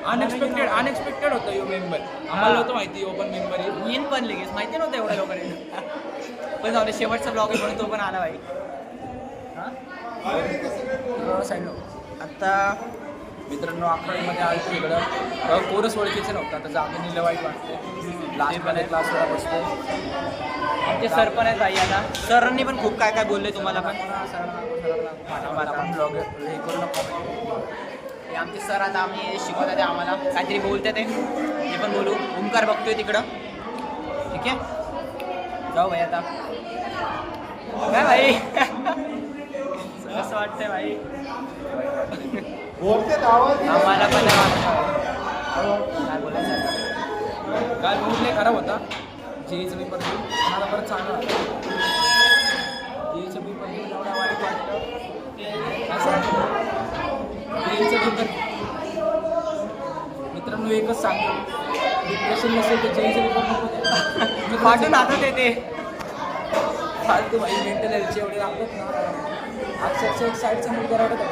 अनएक्सपेक्टेड होतं यो मेंबर. आम्हाला नव्हतं माहिती ओपन मेंबर येईन पण लगेच माहिती नव्हतं एवढ्या लोकांनी. पण जाऊ दे शेवटचा ब्लॉग आहे म्हणून तो पण आला भाई. आता मित्रांनो 11वीमध्ये आलो इकडं कोरस ओळखीचं नव्हतं, आता जाऊन निलं वाईट वाटते. लास्टमध्ये क्लासला बसतो. आमचे सर पण आहेत भाई. आता सरांनी पण खूप काय काय बोलले तुम्हाला पण. मला पण ब्लॉग हे करू नको. हे आमचे सर आता आम्ही शिकवतात ते आम्हाला काहीतरी बोलतात ते पण बोलू. ओंकार बघतोय तिकडं. ठीक आहे जाऊ भाई आता. काय भाई कसं वाटतंय भाई. आम्हाला पण काय बोलायचं. काल मूड नाही खराब होता. जेईचं पेपर देऊ मला परत चांगला जेईचं पेपर देऊ एवढा वाईट वाटतं. जेईचं पेपर मित्रांनो एकच सांगतो, डिप्रेशन नसेल तर जेईचं पेपर नको. पाठवून हातात येते. फालतू भाई मेंटल हेल्थचे एवढे लागतात ना. अक्षरशः एक साईडचा मूड करावं होता.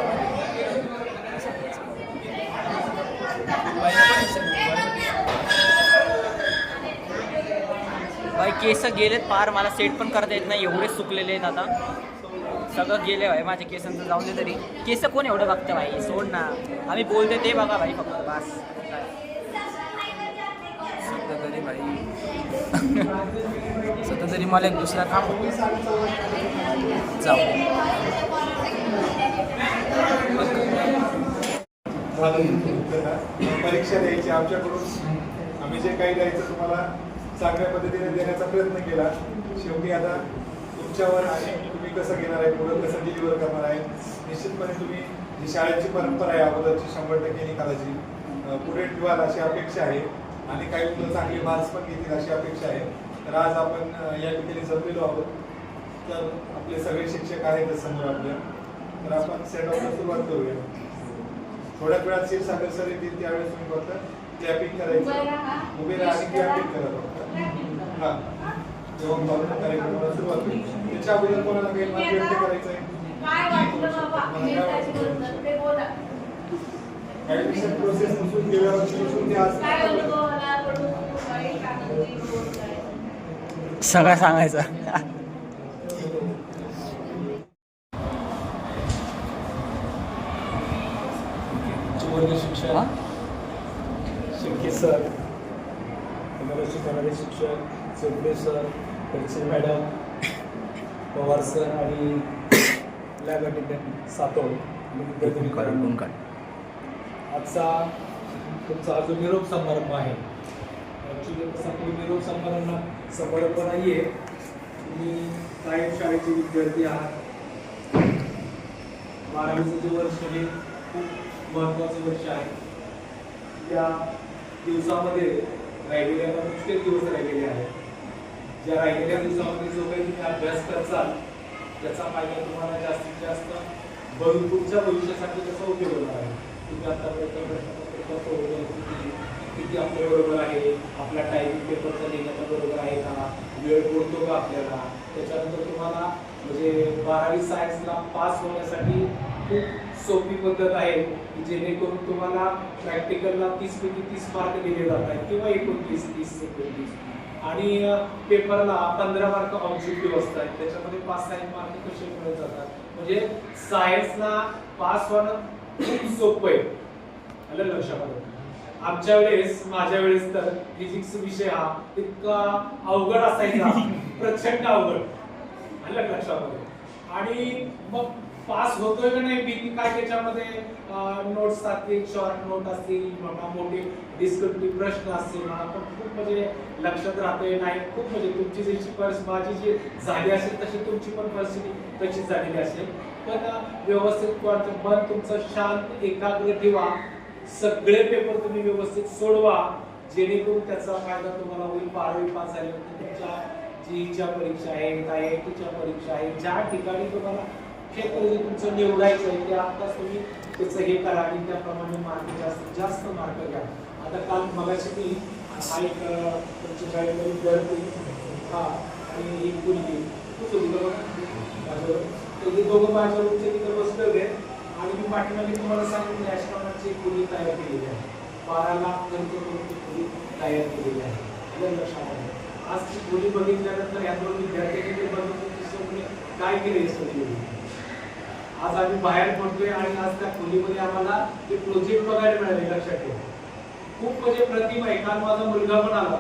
भाई केस गेलेत पार. मला सेट पण करता येत नाही, एवढे सुकलेले आहेत आता. सगळं गेले भाई माझे केसांचं. जाऊ दे तरी. केस कोण एवढं बघतं भाई, सोड ना. आम्ही बोलते ते बघा भाई फक्त बस. सध्या तरी भाई सध्या तरी मला एक दुसरा काम जाऊ. परीक्षा द्यायची आमच्याकडून. आम्ही जे काही द्यायचं तुम्हाला चांगल्या पद्धतीने देण्याचा प्रयत्न केला. शेवटी आता तुमच्यावर आणि तुम्ही कसं घेणार आहे, पुढं कसं डिलिव्हर करणार आहे. निश्चितपणे तुम्ही जी शाळेची परंपरा आहे अगोदरची 100% निकालाची पुढे ठेवाल अशी अपेक्षा आहे. आणि काही मुलं चांगले मार्क्स पण घेतील अशी अपेक्षा आहे. तर आज आपण या ठिकाणी जमलेलो आहोत. तर आपले सगळे शिक्षक आहेत समोर आपल्या. तर आपण सेट ऑफला सुरुवात करूया. थोड्याच वेळात क्षीरसागर सर येतील, त्यावेळेस तुम्ही फक्त क्लॅपिंग करायचं. उभे राहा आणि क्लॅपिंग करा फक्त. हां जेव्हा कार्यक्रमाला सुरुवात होईल त्याच्या अगोदर कोणाला काही मत व्यक्त करायचं आहे. ऍडमिशन प्रोसेस नसून गेल्या वर्षीपासून ते आज सगळं सांगायचं. वर्ग शिक्षक शिर्के सर, आम्हाला शिकवणारे शिक्षक चौगुले सर, परिचय मॅडम, पवार सर आणि लॅब अटेंडंट सातोड आणि आजचा तुमचा हा जो निरोप समारंभ आहे, ॲक्च्युली तसा तो निरोप समारंभ नाही आहे. तुम्ही कायम शाळेचे विद्यार्थी आहात. 12वीचं जे वर्ष हे खूप महत्त्वाचं वर्ष आहे. या दिवसामध्ये राहिलेल्या मुश्किल दिवस राहिलेले आहेत. ज्या राहिलेल्या दिवसामध्ये जो काही तुम्ही अभ्यास करचाल त्याचा फायदा तुम्हाला जास्तीत जास्त तुमच्या भविष्यासाठी कसा उपयोग होणार आहे. तुम्ही आतापर्यंत प्रश्नपत्रिका सोडवल्या किती आपल्याबरोबर आहे, आपला टायपिंग पेपरचा लिहिण्याचा बरोबर आहे का, वेळ पुरतो का आपल्याला. त्याच्यानंतर तुम्हाला म्हणजे 12वी सायन्सला पास होण्यासाठी खूप सोपी पद्धत आहे की जेणेकरून तुम्हाला प्रॅक्टिकलला 30 पैकी 30 मार्क दिले जात आहेत किंवा 29, 30, 29 आणि पेपरला 15 मार्क ऑब्जेक्टिव्ह असतात. त्याच्यामध्ये 5-6 मार्क कसे मिळत जातात. म्हणजे सायन्सला पास होणं खूप सोपं आहे. आलं लक्षात. आमच्या वेळेस माझ्या वेळेस तर फिजिक्स विषय हा इतका अवघड असायचा, प्रचंड अवघड. आलं लक्षात. आणि मग पास होतोय का नाही भीती काय. त्याच्यामध्ये नोट्स असतील, शॉर्ट नोट असतील, मोठे डिस्क्रिप्टिव्ह प्रश्न असतील, पण खूप म्हणजे लक्षात राहतोय नाही. खूप म्हणजे तुमची जशी माझी जी झाली असेल तशी तुमची पण परिस्थिती तशीच झालेली असेल. पण व्यवस्थित मन तुमचं शांत एकाग्र ठेवा. सगळे पेपर तुम्ही व्यवस्थित सोडवा जेणेकरून त्याचा फायदा तुम्हाला होईल. 12वी पास झाल्यानंतर तुमच्या जीईच्या परीक्षा आहेत, IITच्या परीक्षा आहेत, ज्या ठिकाणी तुम्हाला क्षेत्र जे तुमचं निवडायचं आहे ते आत्ताच तुम्ही त्याचं हे करा आणि त्याप्रमाणे मार्क जास्तीत जास्त मार्क घ्या. आता काल मगाशी मी हा एक तुमच्या शाळेमध्ये विद्यार्थी हा आणि एक मुलगी ते दोघं माझ्या रूमचे तिथे बसले होते आणि मी पाठीमागे तुम्हाला सांगितलं अशाप्रमाणे एक खोली तयार केलेली आहे. 12 लाख खर्च करून ती खोली तयार केलेली आहे. लक्षात आहे. आज ती खोली बघितल्यानंतर या दोन विद्यार्थ्यांनी ते बघितलं की काय केले आज आम्ही बाहेर पडतोय आणि आज त्या खोलीमध्ये आम्हाला ते प्रोजेक्ट बघायला मिळाले. लक्षात ठेवा, खूप म्हणजे प्रतिमा आहे. काल माझा मुलगा पण आला,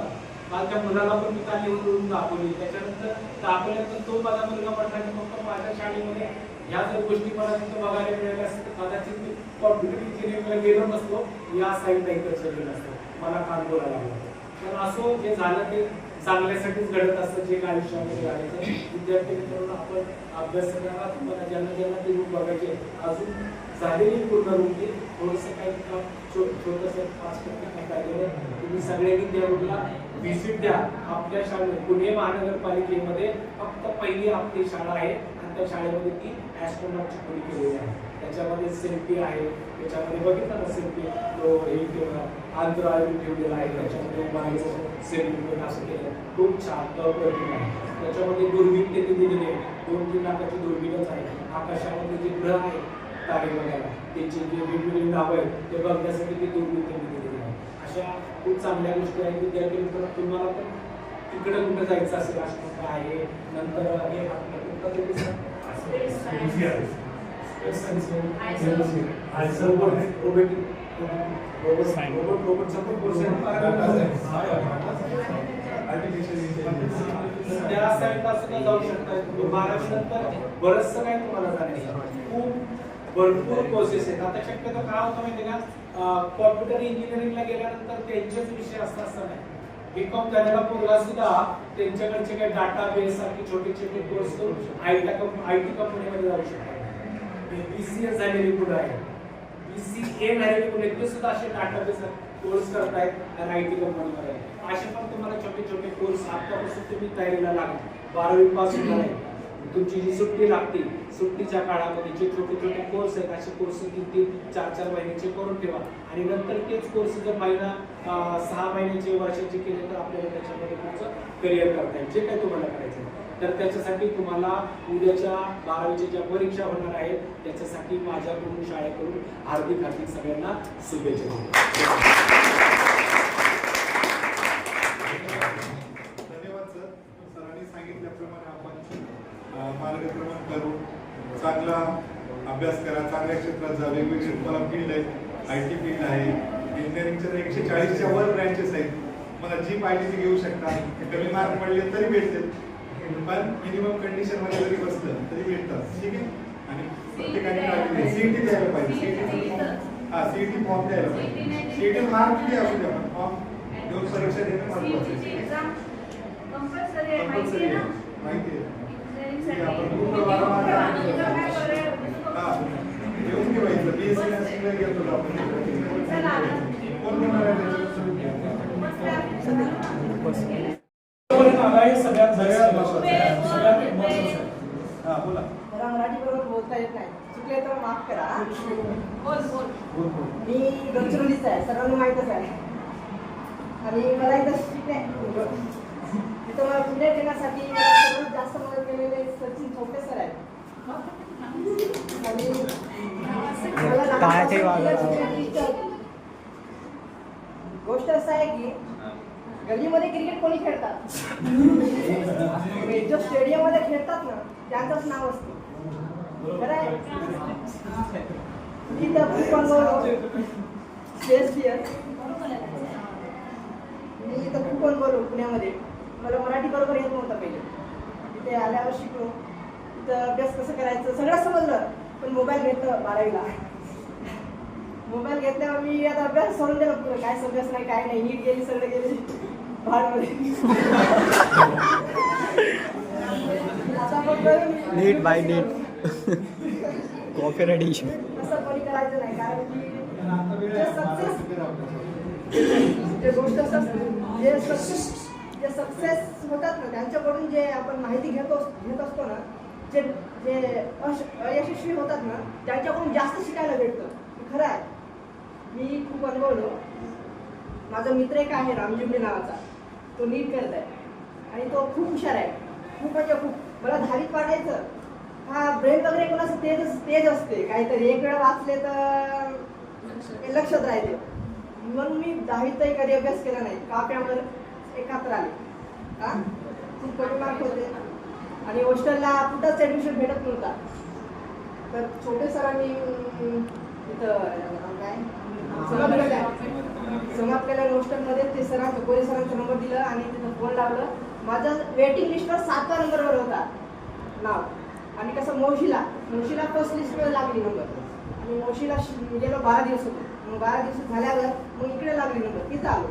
काल त्या मुलाला पण मी काल येऊन दाखवली. त्याच्यानंतर दाखवल्यानंतर तो माझा मुलगा म्हटला फक्त माझ्या शाळेमध्ये ह्या जर गोष्टी मला तिथं बघायला मिळाल्या असतील तर कदाचित मी कॉम्प्युटर इंजिनिअरिंगला गेलो नसतो, या साईडला इकडचं गेलो नसतो. मला काल बोलायला लागलं. पण असो, जे झालं ते चांगल्यासाठीच घडत असतं. जे आयुष्यामध्ये घडायचं. विद्यार्थी मित्रांनो, आपण अभ्यास करताना तुम्हाला ज्यांना ज्यांना ते रूप बघायचे अजून झालेली पूर्ण रूप ते थोडंसं काही काम छोटंसं 5% काय तुम्ही सगळ्यांनी त्या रूपला व्हिजिट द्या. आपल्या शाळेत पुणे महानगरपालिकेमध्ये फक्त पहिली आपली शाळा आहे आणि त्या शाळेमध्ये ती ॲस्ट्रॉनॉटची खोली केलेली आहे. त्याच्यामध्ये सेल्फी आहे, त्याच्यामध्ये बघितलं ना सेल्फी तो हे अंतराळ ठेवलेला आहे. त्याच्यामध्ये बाहेरचं सेल्फी असं केलं, खूप छान अप्रतिम आहे. त्याच्यामध्ये दुर्बीण त्यांनी दिलेली आहे, 2-3 लाखाची दुर्बीणच आहे. आकाशामध्ये जे ग्रह आहे तारे बघायला, त्याची जे वेगवेगळी नावं आहेत ते बघण्यासाठी ती दुर्बीण त्यांनी दिलेली आहे. अशा खूप चांगल्या गोष्टी आहेत. विद्यार्थी मित्रांनो, तुम्हाला पण तिकडे कुठं जायचं असेल राष्ट्रपती आहे, नंतर हे आपलं त्या साईडला सुद्धा जाऊ शकता तुम्ही. 12वी नंतर बरंचसं काय तुम्हाला जाण्याचं खूप भरपूर प्रोसेस आहेत. आता शक्यतो काय होतं माहिती का, कॉम्प्युटर इंजिनिअरिंगला गेल्यानंतर त्यांचेच विषय असतात असं नाही. बीकॉम झालेला पोरगा सुद्धा त्यांच्याकडचे काही डाटा बेस सारखे छोटे छोटे कोर्स करून आयटी कंपनीमध्ये जाऊ शकतात. BCS झालेली मुलं आहे, BCA झालेली मुलं ते सुद्धा असे डाटाबेस कोर्स करतायत आणि आयटी कंपनीमध्ये. असे पण तुम्हाला छोटे छोटे कोर्स आतापासून तुम्ही तयारीला लागा. 12वी पास होणार आहे, तुमची जी सुट्टी लागते सुट्टीच्या काळामध्ये जे छोटे छोटे कोर्स आहेत असे कोर्स 3-4 महिन्याचे करून ठेवा. आणि नंतर तेच कोर्स जर महिना 6 महिन्याचे वर्षाचे केले तर आपल्याला त्याच्यामध्ये तुमचं करिअर करता येईल. जे काही तुम्हाला करायचं तर त्याच्यासाठी तुम्हाला उद्याच्या 12वीच्या ज्या परीक्षा होणार आहेत त्याच्यासाठी माझ्याकडून शाळेकडून हार्दिक हार्दिक सगळ्यांना शुभेच्छा. धन्यवाद सर. सरांनी सांगितल्याप्रमाणे आपण मार्गक्रमण करून चांगला अभ्यास करा, चांगल्या क्षेत्रात जा. वेगवेगळे तुम्हाला फील्ड आहेत, IT फील्ड आहे, इंजिनिअरिंगच्या 140च्या वर ब्रँचेस आहेत. मला जी पाहिजे ती घेऊ शकता. कमी मार्क पडले तरी भेटतील, पण मिनिमम कंडिशनमध्ये जरी बसलं तरी भेटतात. ठीक आहे. आणि प्रत्येकाने CET द्यायला पाहिजे. CET फॉर्म द्यायला पाहिजे. CET मार्क किती असू द्या, पण फॉर्म देऊन परीक्षा देणं महत्त्वाचं आहे. कंपल्सरी आहे, माहिती आहे. आपण पूर्ण वारंवार घेऊन ठेवायचं. BSc नर्सिंगला घेतो आपण. कोण होणार आहे सगळ्यात हा बोला. मला मराठी बरोबर बोलता येत नाही, चुकले तर माफ करा. मी गडचिरोलीचा आहे, सर्वांना माहीतच आहे. आणि मला इथं इथं मला पुण्यात येण्यासाठी सर्वात जास्त मदत केलेले सचिन चौके सर आहेत. आणि गोष्ट असं आहे की गल्लीमध्ये क्रिकेट कोणी खेळतात, जो स्टेडियम मध्ये खेळतात ना त्यांचंच नाव असतं. खरं आहे. मी तर खूप अनुभव मी इथं खूप अनुभवलो पुण्यामध्ये. मला मराठी बरोबर येत नव्हतं पहिले, तिथे आल्यावर शिकलो. तिथं अभ्यास कसं करायचं सगळं समजलं. पण मोबाईल घेतलं 12वीला. मोबाईल घेतल्यावर मी आता अभ्यास सोडून दिला पुढे. काय अभ्यास नाही, काय नाही. नीट गेली, सगळं गेली भाडमध्ये. आता फक्त नीट बाय नीट कॉपीराइट इश्यू. असं कोणी करायचं नाही, कारण की जे सक्सेस होतात ना त्यांच्याकडून जे आपण माहिती घेत असतो ना, जे अयशस्वी होतात ना त्यांच्याकडून जास्त शिकायला भेटतं. खरं आहे. मी खूप अनुभवलो. माझा मित्र एक आहे रामजिंबे नावाचा, तो नीट करत आहे आणि तो खूप हुशार आहे. खूप म्हणजे खूप. मला 10वीत वाटायचं हा ब्रेन वगैरे कोणाचं तेज असते, काहीतरी एक वेळ वाचले तर लक्षात राहते. म्हणून मी 10वीतही कधी अभ्यास केला नाही. काप्यावर 71 आले. खूप कमी मार्क होते आणि हॉस्टेलला कुठंच ॲडमिशन भेटत नव्हता. तर छोटे सरांनी इथं काय समाप्त हॉस्टेलमध्ये ते सरांचं कोळी सरांचा नंबर दिला आणि तिथं फोन लावलं. माझं वेटिंग लिस्टवर 7व्या नंबरवर होता नाव. आणि कसं मौशीला फर्स्ट लिस्टमध्ये लागली नंबर. आणि मौशीला गेलो 12 दिवस होतो. मग 12 दिवस झाल्यावर मग इकडे लागली नंबर. इथं आलो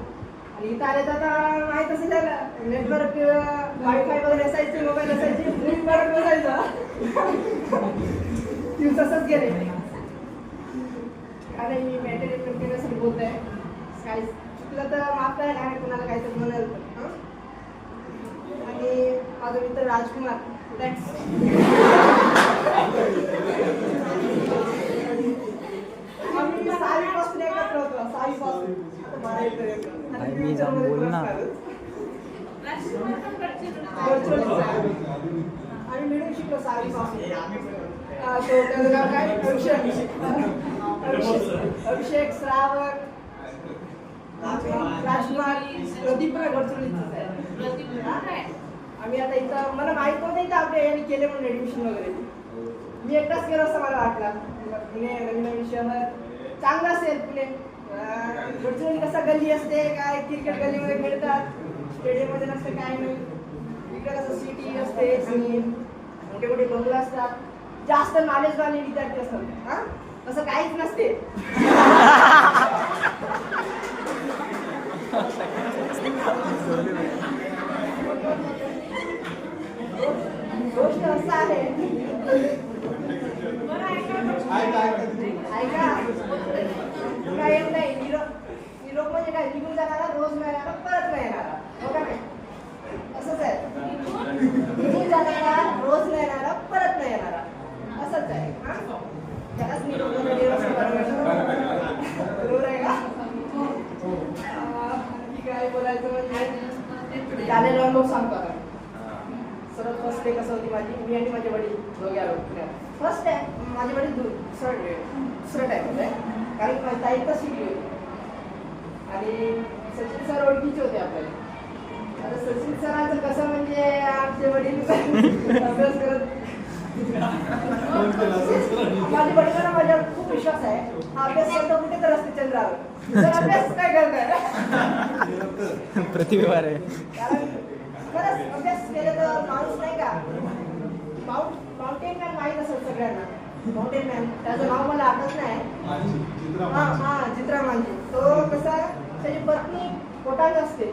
आणि इथं आले तर आता माहीत असेल नेटवर्क वायफाय वगैरे असायचे, मोबाईल असायचे, नेट बसायचा. दिवस तसंच गेले. आणि मी मेंटेन केल्यासाठी बोलत आहे. काही चुकलं तर माफ करायला आहे, कोणाला काहीतरी म्हणाल तर. आणि माझा मित्र राजकुमार आम्ही 6वी पासून एकत्र होतो. 6वी पासून आता 12वी मी जाऊन बोल ना. आम्ही मिळून शिकलो 6वी पासून. त्याचं नाव काय अभिषेक श्रावक राजकुमार प्रदीप गडचिरोलीचंच आहे. आम्ही आता इथं मला माहित नव्हतं इथं आपल्या यांनी केले म्हणून ऍडमिशन वगैरे. मी एकटाच केलं असं मला वाटलं. पुणे नवीन शहर चांगलं असेल. पुणे गडचिरोली कसं गल्ली असते, काय क्रिकेट गल्लीमध्ये खेळतात, स्टेडियममध्ये नसते काय नाही. इकडे कसं सिटी असते आणि मोठे मोठे बंगला असतात, जास्त नॉलेजवाले विद्यार्थी असतात. हां तसं काहीच नसते. गोष्ट असं आहे ऐका काय येत नाही. निरोप म्हणजे काय, निघून जाणारा, रोज नाही येणारा, परत नाही येणारा. हो का नाही? असंच आहे. निघून जाणारा, रोज नाही येणारा, परत नाही येणारा, असंच आहे. त्यालाच निरोप बरोबर आहे का? काय बोलायचं म्हणजे झालेला अनुभव सांगतो आता. सर्वात फर्स्ट डे कसं होती माझी. मी आणि माझे वडील दोघे आलो पुण्यात. फर्स्ट टाइम माझे वडील दुसरं टाईम होत आहे, कारण की माझी ताई इथं शिकली होती. आणि सचिन सर ओळखीचे होते आपल्याला. आता सचिन सरांचं कसं म्हणजे आमचे वडील अभ्यास करत. माझ्या वडिलांना माझ्यावर खूप विश्वास आहे. हा अभ्यास करतो कुठे तर असते चंद्रावर. तर अभ्यास काय करताय प्रतिभार आहे. कारण खरंच अभ्यास केलं तर माणूस नाही का. माउंटेन मॅन माहीत असेल सगळ्यांना. माउंटेन मॅन त्याचं नाव मला आठवत नाही. हां चित्रा मांजी. तो कसा त्याची पत्नी पोटात असते,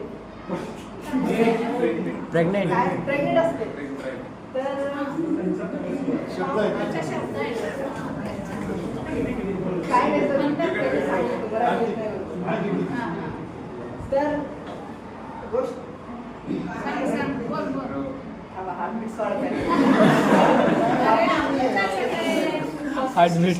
प्रेग्नेंट असते. तर काय नाही तर गोष्ट हार्टबीट.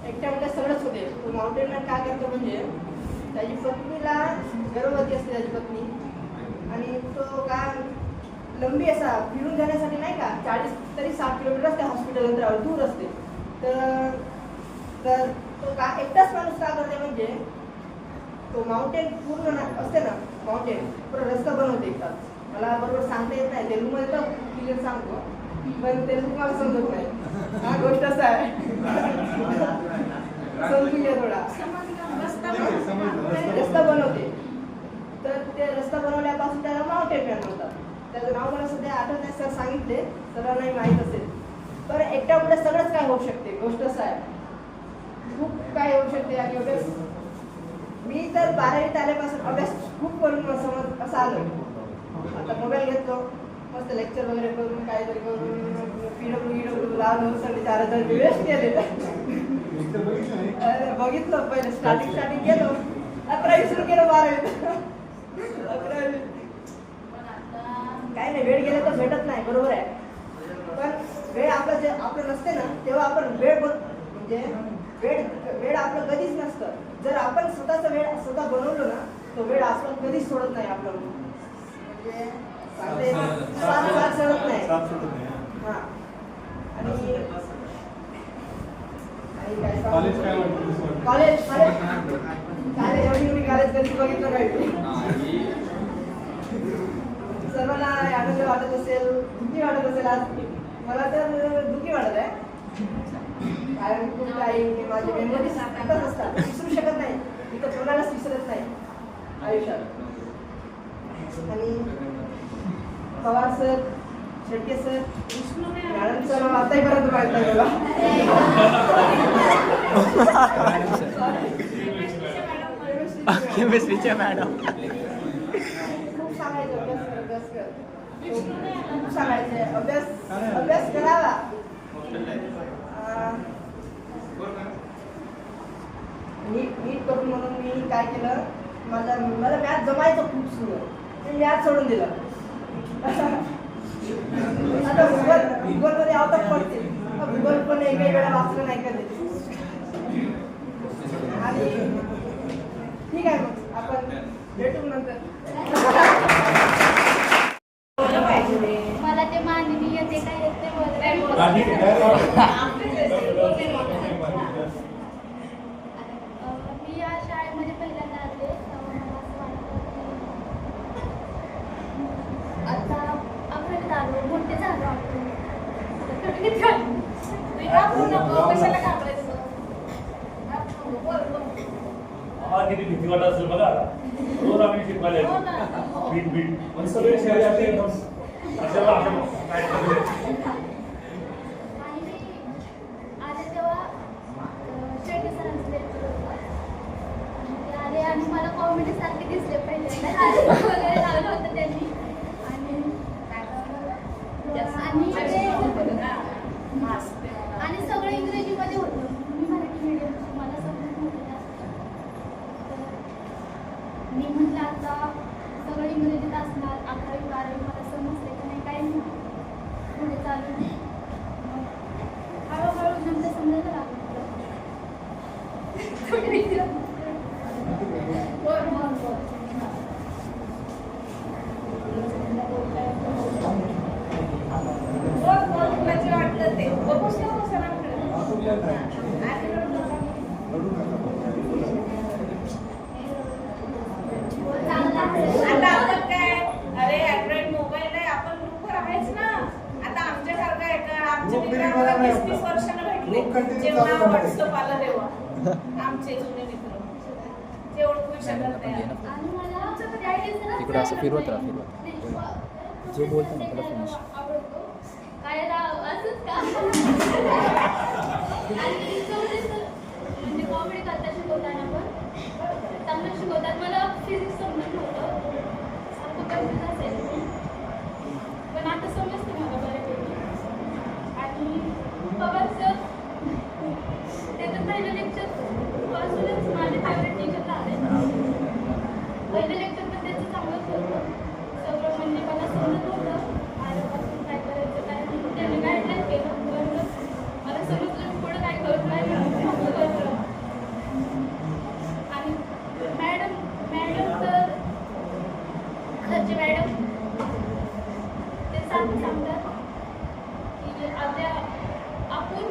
एकट्या म्हणजे सगळंच होते. तो माउंटेन मॅन काय करतो म्हणजे त्याची पत्नीला गर्भवती असते त्याची पत्नी. आणि तो काय लंबी असा फिरून जाण्यासाठी नाही का 40 तरी 60 किलोमीटर असते हॉस्पिटल अंतरावर, दूर असते. तर तो का एकटाच माणूस काय करते म्हणजे तो माउंटेन पूर्ण असते ना, माउंटेन पूर्ण रस्ता बनवते एकटाच. मला बरोबर सांगता येत नाही, तेलुगूमध्ये तर क्लिअर सांगतो, पण तेलुगू मला समजत नाही. हा गोष्ट असा आहे, समजून घ्या थोडा. रस्ता बनवते. तर ते रस्ता बनवल्यापासून त्याला माउंटेन मॅन म्हणतात. त्याचं नाव मला सध्या आठवत नाही. सर सांगितले, सरांनाही माहीत असेल. तर एकट्या पुढे सगळंच काय होऊ शकते. गोष्ट असं आहे, खूप काय होऊ शकते. आणि अभ्यास मी तर 12वीत आल्यापासून अभ्यास खूप करून समज असं आलो. आता मोबाईल घेतलो, मस्त लेक्चर वगैरे करून काहीतरी करून PW लावलं, सगळे 4000 वेस्ट केले. बघितलं पहिले स्टार्टिंग गेलो, 11वी सुरू केलं 12वीत. 11वी काय नाही, वेळ गेला तर भेटत नाही, बरोबर आहे. पण वेळ आपलं जे आपलं नसते ना, तेव्हा आपण वेळ म्हणजे वेळ आपलं कधीच नसतं. जर आपण स्वतःचा वेळ स्वतः बनवलो ना, तो वेळ आपण कधीच सोडत नाही. आपलं म्हणजे सांगते साथ सोडत नाही. हां. आणि कॉलेज काय वाटतं? कॉलेज काय एवढी कॉलेज कधी बघितलं नाही. सर्वांना आनंद वाटत असेल, दुःखी वाटत असेल. आज मला तर दुःखी वाटत आहे, कारण खूप काही माझे मेमरीज आताच असतात, विसरू शकत नाही. मी तर कोणालाच विसरत नाही आयुष्यात. आणि Pawar sir, Shette sir, madam sir आतापर्यंत माहित नाही मला. केमिस्ट्रीच्या मॅडम खूप सांगायचं अभ्यास कर. खूप सांगायचं अभ्यास करावा. नीट करून म्हणून मी काय केलं, मला मॅथ जमायचं खूप सुरू. मी मॅथ सोडून दिलं. आता भूगोलमध्ये आवतात पडते. भूगोल पण एकही वेळा वाचलं नाही कधी. आणि ठीक आहे, मग आपण भेटू नंतर. मला ते माननीय ते काय येते मी या शाळेमध्ये पहिल्यांदा आले, मला असं वाटतं आता आपण आलो, मोठे झालो आपण. कशाला घाबरायचं? किती भीती वाटत असेल बघा. रोज आम्ही शिकवायला येतो. बीट सगळे शहरी असे एकदम अशाला आपण काय करतो. आले तेव्हा शेट्टी सरांचं लेक्चर होतं. ते आले आणि मला कॉमेडी सारखे दिसले पहिल्यांदा. वगैरे लावलं होतं त्यांनी. आणि सगळं इंग्रजीमध्ये होतं. मी मराठी मीडियमची, मला समजत नव्हतं जास्त. मी म्हटलं आता सगळं इंग्रजीत असणार, 11वी 12वी मला समजते का नाही काय नाही. पुढे चालू हळूहळू नंतर समजायला लागलं. आता आपण काय, अरे अँड्रॉइड मोबाईल आहे, आपण ग्रुपवर आहेच ना. आता आमच्यासारखं आहे का? आमचे मित्र आम्हाला 30 वर्षानं भेटले जेव्हा व्हॉट्सअप आलं तेव्हा. आमचे जुने मित्र ते ओळखू शकत नाही. आणि मला त्या तिकडं असं फिरवत राहा. जे बोलतो ना त्याला फिनिश. आवडतो काय राव असंच का. आणि म्हणजे कॉमेडी करता शिकवताना पण चांगलं शिकवतात. मला फिजिक्स समजत नव्हतं, खूप कन्फ्युज असायचं, पण आता समजते मला बऱ्यापैकी. आणि पवार सर ते तर पहिलं लेक्चर पासूनच माझे फेवरेट टीचर झाले. पहिलं लेक्चर पण त्याचं चांगलंच होतं. सगळं म्हणजे मला समजत होतं आल्यापासून काय करायचं काय नाही. त्याने गाईडलाईन केलं, बरोबर मला समजलं पुढं काय करत नाही. आणि मॅडम तर घरचे मॅडम ते सांगतात की आपण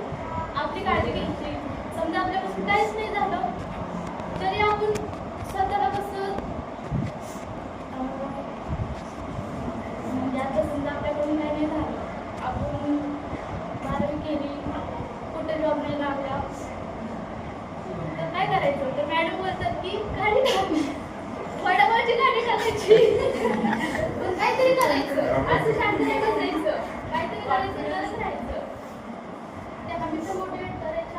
आपली काळजी घ्यायची. समजा आपल्यापासून काहीच नाही झालं तरी आपण स्वतःला कसं म्हणजे आता समजा आपल्याकडून काही नाही झालं, आपण 12वी केली, कुठे जॉब नाही लागला तर काय करायचं. तर मॅडम बोलतात की गाडी टाकली, वडापावची गाडी टाकायची. काहीतरी करायचं, असं शांत नाही बसायचं, काहीतरी करायचं, करत राहायचं. त्या आम्ही मोटिवेट करायचं.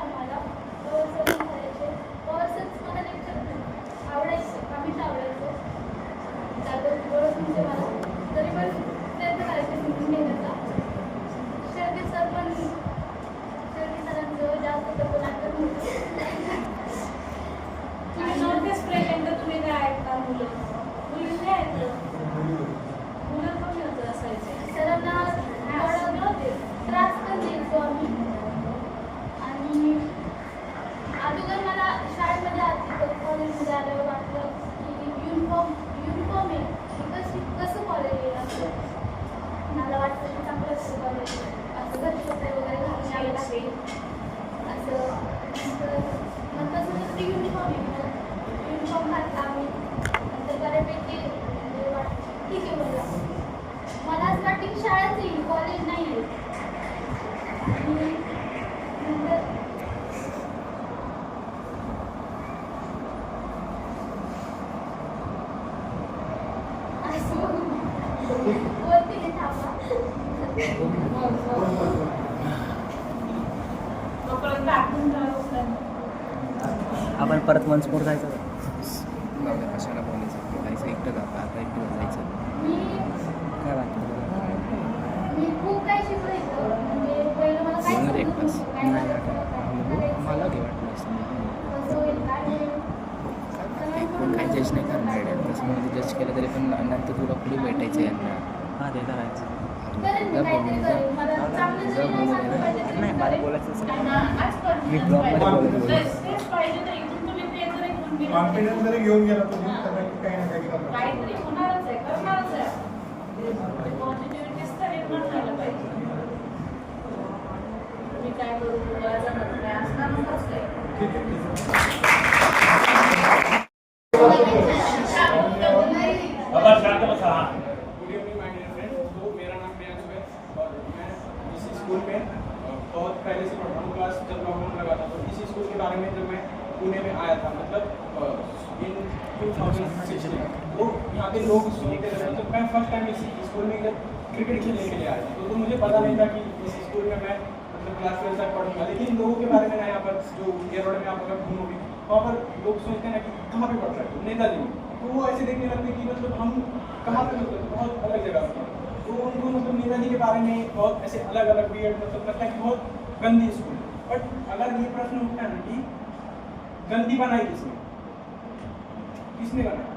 तोपर्यंत आठवून ठेवावंच लागेल. आपण परत मनस्फोट जायचं का? जाऊ दे, कशाला बोलायचं, जायचं एकटं जातं, आता एकटं जायचं. मी काय वाटतं? मी खूप काही शिकवायचं म्हणजे पहिलं मला काय बोलणार एक समजत तास. नव्हतं, काय नाही, करायचं, मला काही वाटलं असं कसं होईल, काय होईल. कोण काही जज नाही करणार आहे. तसं म्हणजे जज केलं तरी पण नंतर तुला पुढे भेटायचं आहे यांना. हां ते तर आहेच. करेन मी काहीतरी करेन. मला चांगलं जरी नाही सांगितलं पाहिजे तरी नाही, मी मला करेन. बोलायचं असं आणि आज मी ब्लॉगमध्ये बोलत तेच पाहिजे तर इथून तुम्ही ते जरी घेऊन गेले. कॉन्फिडन्स जरी घेऊन गेला तुम्ही तर नक्की काही ना काही करणार. काहीतरी होणारच आहे, करणारच आहे. पॉझिटिव्हिटीच तर निर्माण व्हायला पाहिजे. मी काय करू, मला जमत नाही, असणार नकोच काय. गुड इवनिंग माय डियर फ्रेंड। तो मेरा नाम प्रियांशु है और मैं इसी स्कूल में बहुत पहले से पढ़ता हूँ। क्लास जब लॉकडाउन लगा था तो इसी स्कूल के बारे में जब मैं पुणे में आया था, मतलब इन 2016, तो यहाँ के लोग सुनते थे। तो मैं फर्स्ट टाइम इसी स्कूल में क्रिकेट खेलने के लिए आया था, तो मुझे पता नहीं था कि इस स्कूल में मैं मतलब क्लास 12 तक पढ़ूंगा। लेकिन लोगों के बारे में ना, यहाँ पर जो एयरपोर्ट में आप अगर घूमोगे वहाँ पर लोग सोचते हैं ना कि कहाँ पे पढ़ रहे हो, नेताजी में। तो वो ऐसे देखने लगते कि मतलब हम कहाँ पे होते हैं, बहुत अलग जगह पर। तो उनको मतलब नेताजी के बारे में बहुत ऐसे अलग अलग वियर्ड मतलब लगता है कि बहुत गंदी स्कूल। बट अगर ये प्रश्न उठता है ना कि गंदी बनाई किसने, किसने बनाई?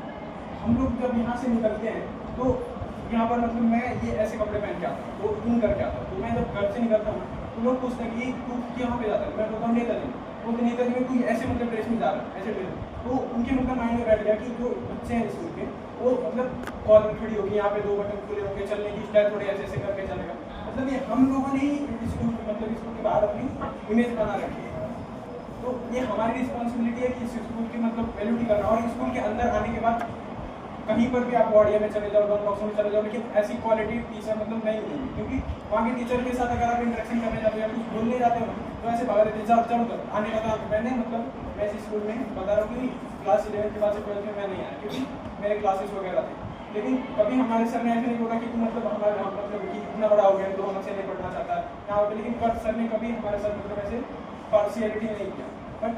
हम लोग जब यहाँ से निकलते हैं तो यहाँ पर मतलब मैं ये ऐसे कपड़े पहन के आता हूँ, वो इन करके आता हूँ। तो मैं जब घर से निकलता हूँ तो लोग पूछते हैं कि तू कहाँ पे जाता है, मैं बोलता हूँ नेताजी। वो तो नेताजी में कोई ऐसे मतलब ड्रेस में जा रहा है, ऐसे ड्रेस। तो उनके मतलब माइंड में बैठ गया कि जो बच्चे हैं स्कूल के वो मतलब कॉल में खड़ी होगी, यहाँ पे 2 बटन खुले होंगे, चलने की स्टाइल थोड़े ऐसे ऐसे करके चलेगा। मतलब ये हम लोगों ने ही स्कूल मतलब स्कूल के बाहर अपनी इमेज बना रखी है। तो ये हमारी रिस्पॉन्सिबिलिटी है कि इस स्कूल की मतलब वैल्यू करना। और स्कूल के अंदर आने के बाद कहीं पर भी आप वार्डिया में चले जाओ, डॉन बॉक्स में चले जाओ, लेकिन ऐसी क्वालिटी टीचर मतलब नहीं मिलेगी। क्योंकि वहाँ के टीचर के साथ अगर आप इंटरेक्शन करने जाते हो या कुछ बोलने जाते हो तो ऐसे भाग रहे थे, चलो चलो आने का। मैंने मतलब मैं इस स्कूल में बता रहा हूँ कि क्लास 11 के बाद से 12 में मैं नहीं आया क्योंकि मेरे क्लासेस वगैरह थे। लेकिन कभी हमारे सर ने ऐसे नहीं बोला कि तुम मतलब हमारे मतलब कि इतना बड़ा हो गया तो हमसे नहीं पढ़ना चाहता यहाँ पर। लेकिन पर सर ने कभी हमारे साथ मतलब ऐसे पार्शियलिटी नहीं किया। बट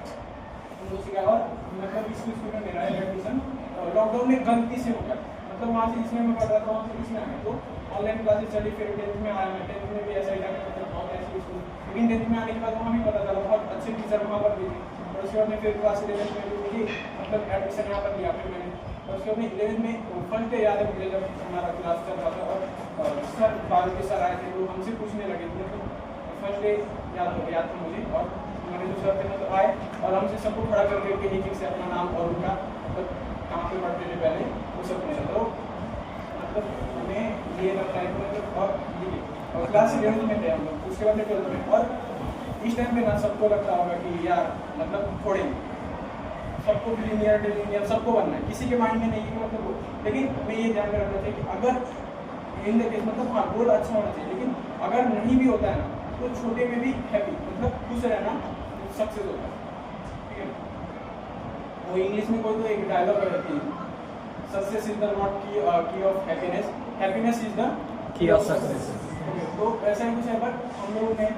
सिखाया। और मतलब इस स्कूल में मेरा एडमिशन लॉकडाउन में गलती से हो गया। मतलब वहाँ से इसमें मैं पढ़ रहा था, वहाँ से इसमें आया तो ऑनलाइन क्लासेस चली। फिर 10th में आया मैं, 10th में भी ऐसा ही था मतलब बहुत ऐसी स्कूल। लेकिन 10th में आने के बाद वहाँ भी पता चला बहुत अच्छे टीचर वहाँ पर भी थे। और उसके बाद में फिर क्लास 11 में भी मुझे मतलब एडमिशन यहाँ पर लिया फिर मैंने। और उसके बाद में 11th में फर्स्ट डे याद है मुझे जब हमारा क्लास चल रहा था और सर बाल के सर आए थे वो हमसे पूछने लगे थे। तो फर्स्ट डे याद था मुझे। और हमारे जो सर थे मतलब आए और हमसे सबको खड़ा करके एक से अपना नाम और उनका मतलब कहाँ पे पढ़ते थे पहले वो सब पूछा। तो मतलब हमें ये लगता है कि मतलब और क्लास 11 में थे हम लोग, उसके बाद में 12th में। और इस टाइम पे ना सबको लगता होगा कि यार मतलब थोड़े सबको लीनियर डिलीनियर सबको बनना है, किसी के माइंड में नहीं है कि मतलब वो। लेकिन हमें ये ध्यान में रखना चाहिए कि अगर इन द केस मतलब हाँ गोल अच्छा होना चाहिए, लेकिन अगर नहीं भी होता है ना तो छोटे में भी हैप्पी मतलब खुश रहना सक्सेस होता है। ठीक है, वो इंग्लिश में कोई तो एक डायलॉग रहती है, सक्सेस इज द नॉट की of happiness, happiness is the key of success. तो ऐसा ही कुछ है। बट हम लोगों ने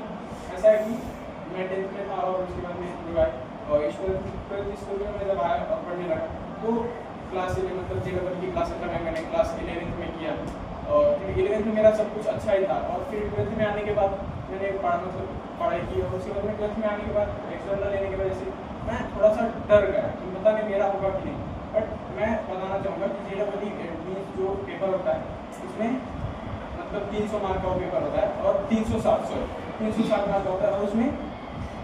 ऐसा है कि मैं 10th में था और उसके बाद में डिवाइड और स्कूल में मैं जब आया और पढ़ने लगा तो क्लास 11 मतलब JW की क्लास का मैंने क्लास 11th में किया। और फिर 11th में मेरा सब कुछ अच्छा ही था। और फिर 12th में आने के बाद मैंने पढ़ाई की। और उसके बाद में 12th में आने के बाद एक्सटर्नल लेने की वजह से मैं थोड़ा सा डर गया कि पता नहीं मेरा होगा कि नहीं। बट मैं बताना चाहूँगा कि JW मीन्स जो पेपर होता है उसमें मतलब 300 मार्क का पेपर होता है और 360 मार्क का होता है। और उसमें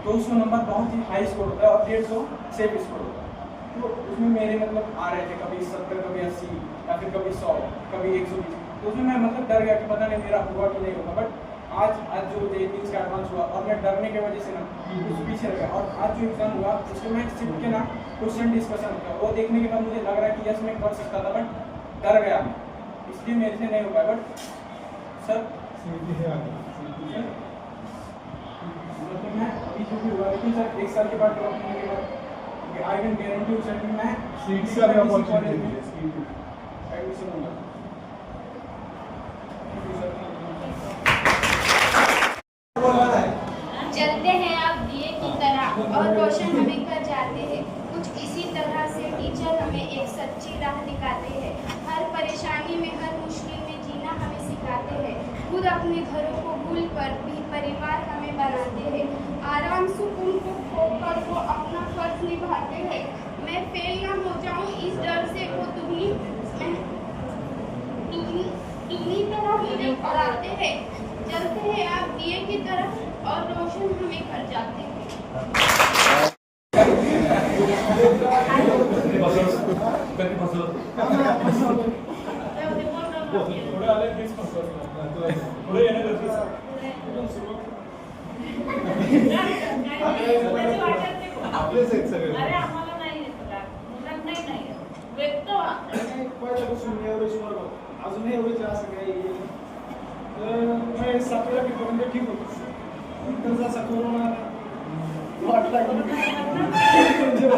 200 नंबर बहुत ही हाई स्कोर होता है और 150 सेफ स्कोर होता है। तो उसमें मेरे मतलब आ रहे थे कभी 70 कभी 80 या फिर कभी 100 कभी 120। तो उसमें मैं मतलब डर गया कि पता नहीं मेरा हुआ कि नहीं होगा। बट आज जो JEE का एडवांस हुआ और मैं डरने की वजह से ना कुछ पीछे रह गया। और आज जो एग्जाम हुआ उसमें मैं सिर्फ के ना क्वेश्चन डिस्कशन होता है वो देखने के बाद मुझे लग रहा है कि यस मैं कर सकता था। बट डर गया मैं, इसलिए मेरे से नहीं हो पाया। बट सर मतलब मैं अभी जो भी हुआ लेकिन सर 1 साल के बाद ड्रॉप होने के बाद I can guarantee you sir कि मैं एडमिशन लूँगा। और रोशन हमें कर जाते हैं। कुछ इसी तरह से टीचर हमें एक सच्ची राह दिखाते हैं। हर परेशानी में, हर मुश्किल में जीना हमें सिखाते हैं। खुद अपने घरों को भूल कर भी परिवार हमें बनाते हैं। आराम सुकून को खोकर वो अपना फर्ज निभाते हैं। मैं फेल ना हो जाऊं इस डर से वो दुगनी तरह मुझे पढ़ाते हैं। चलते हैं आप दिए की तरफ और रोशन हमें कर जाते हैं। आपलेच आहेत सगळे. अरे आम्हाला नाही येत का? मुलांना नाही येत. व्यक्त व्हा. पहिल्यापासून एवढेच वर्ग अजूनही एवढेच असं काही तर 7वी पर्यंत ठीक होतं. नंतर जसा कोरोना वाटला जेव्हा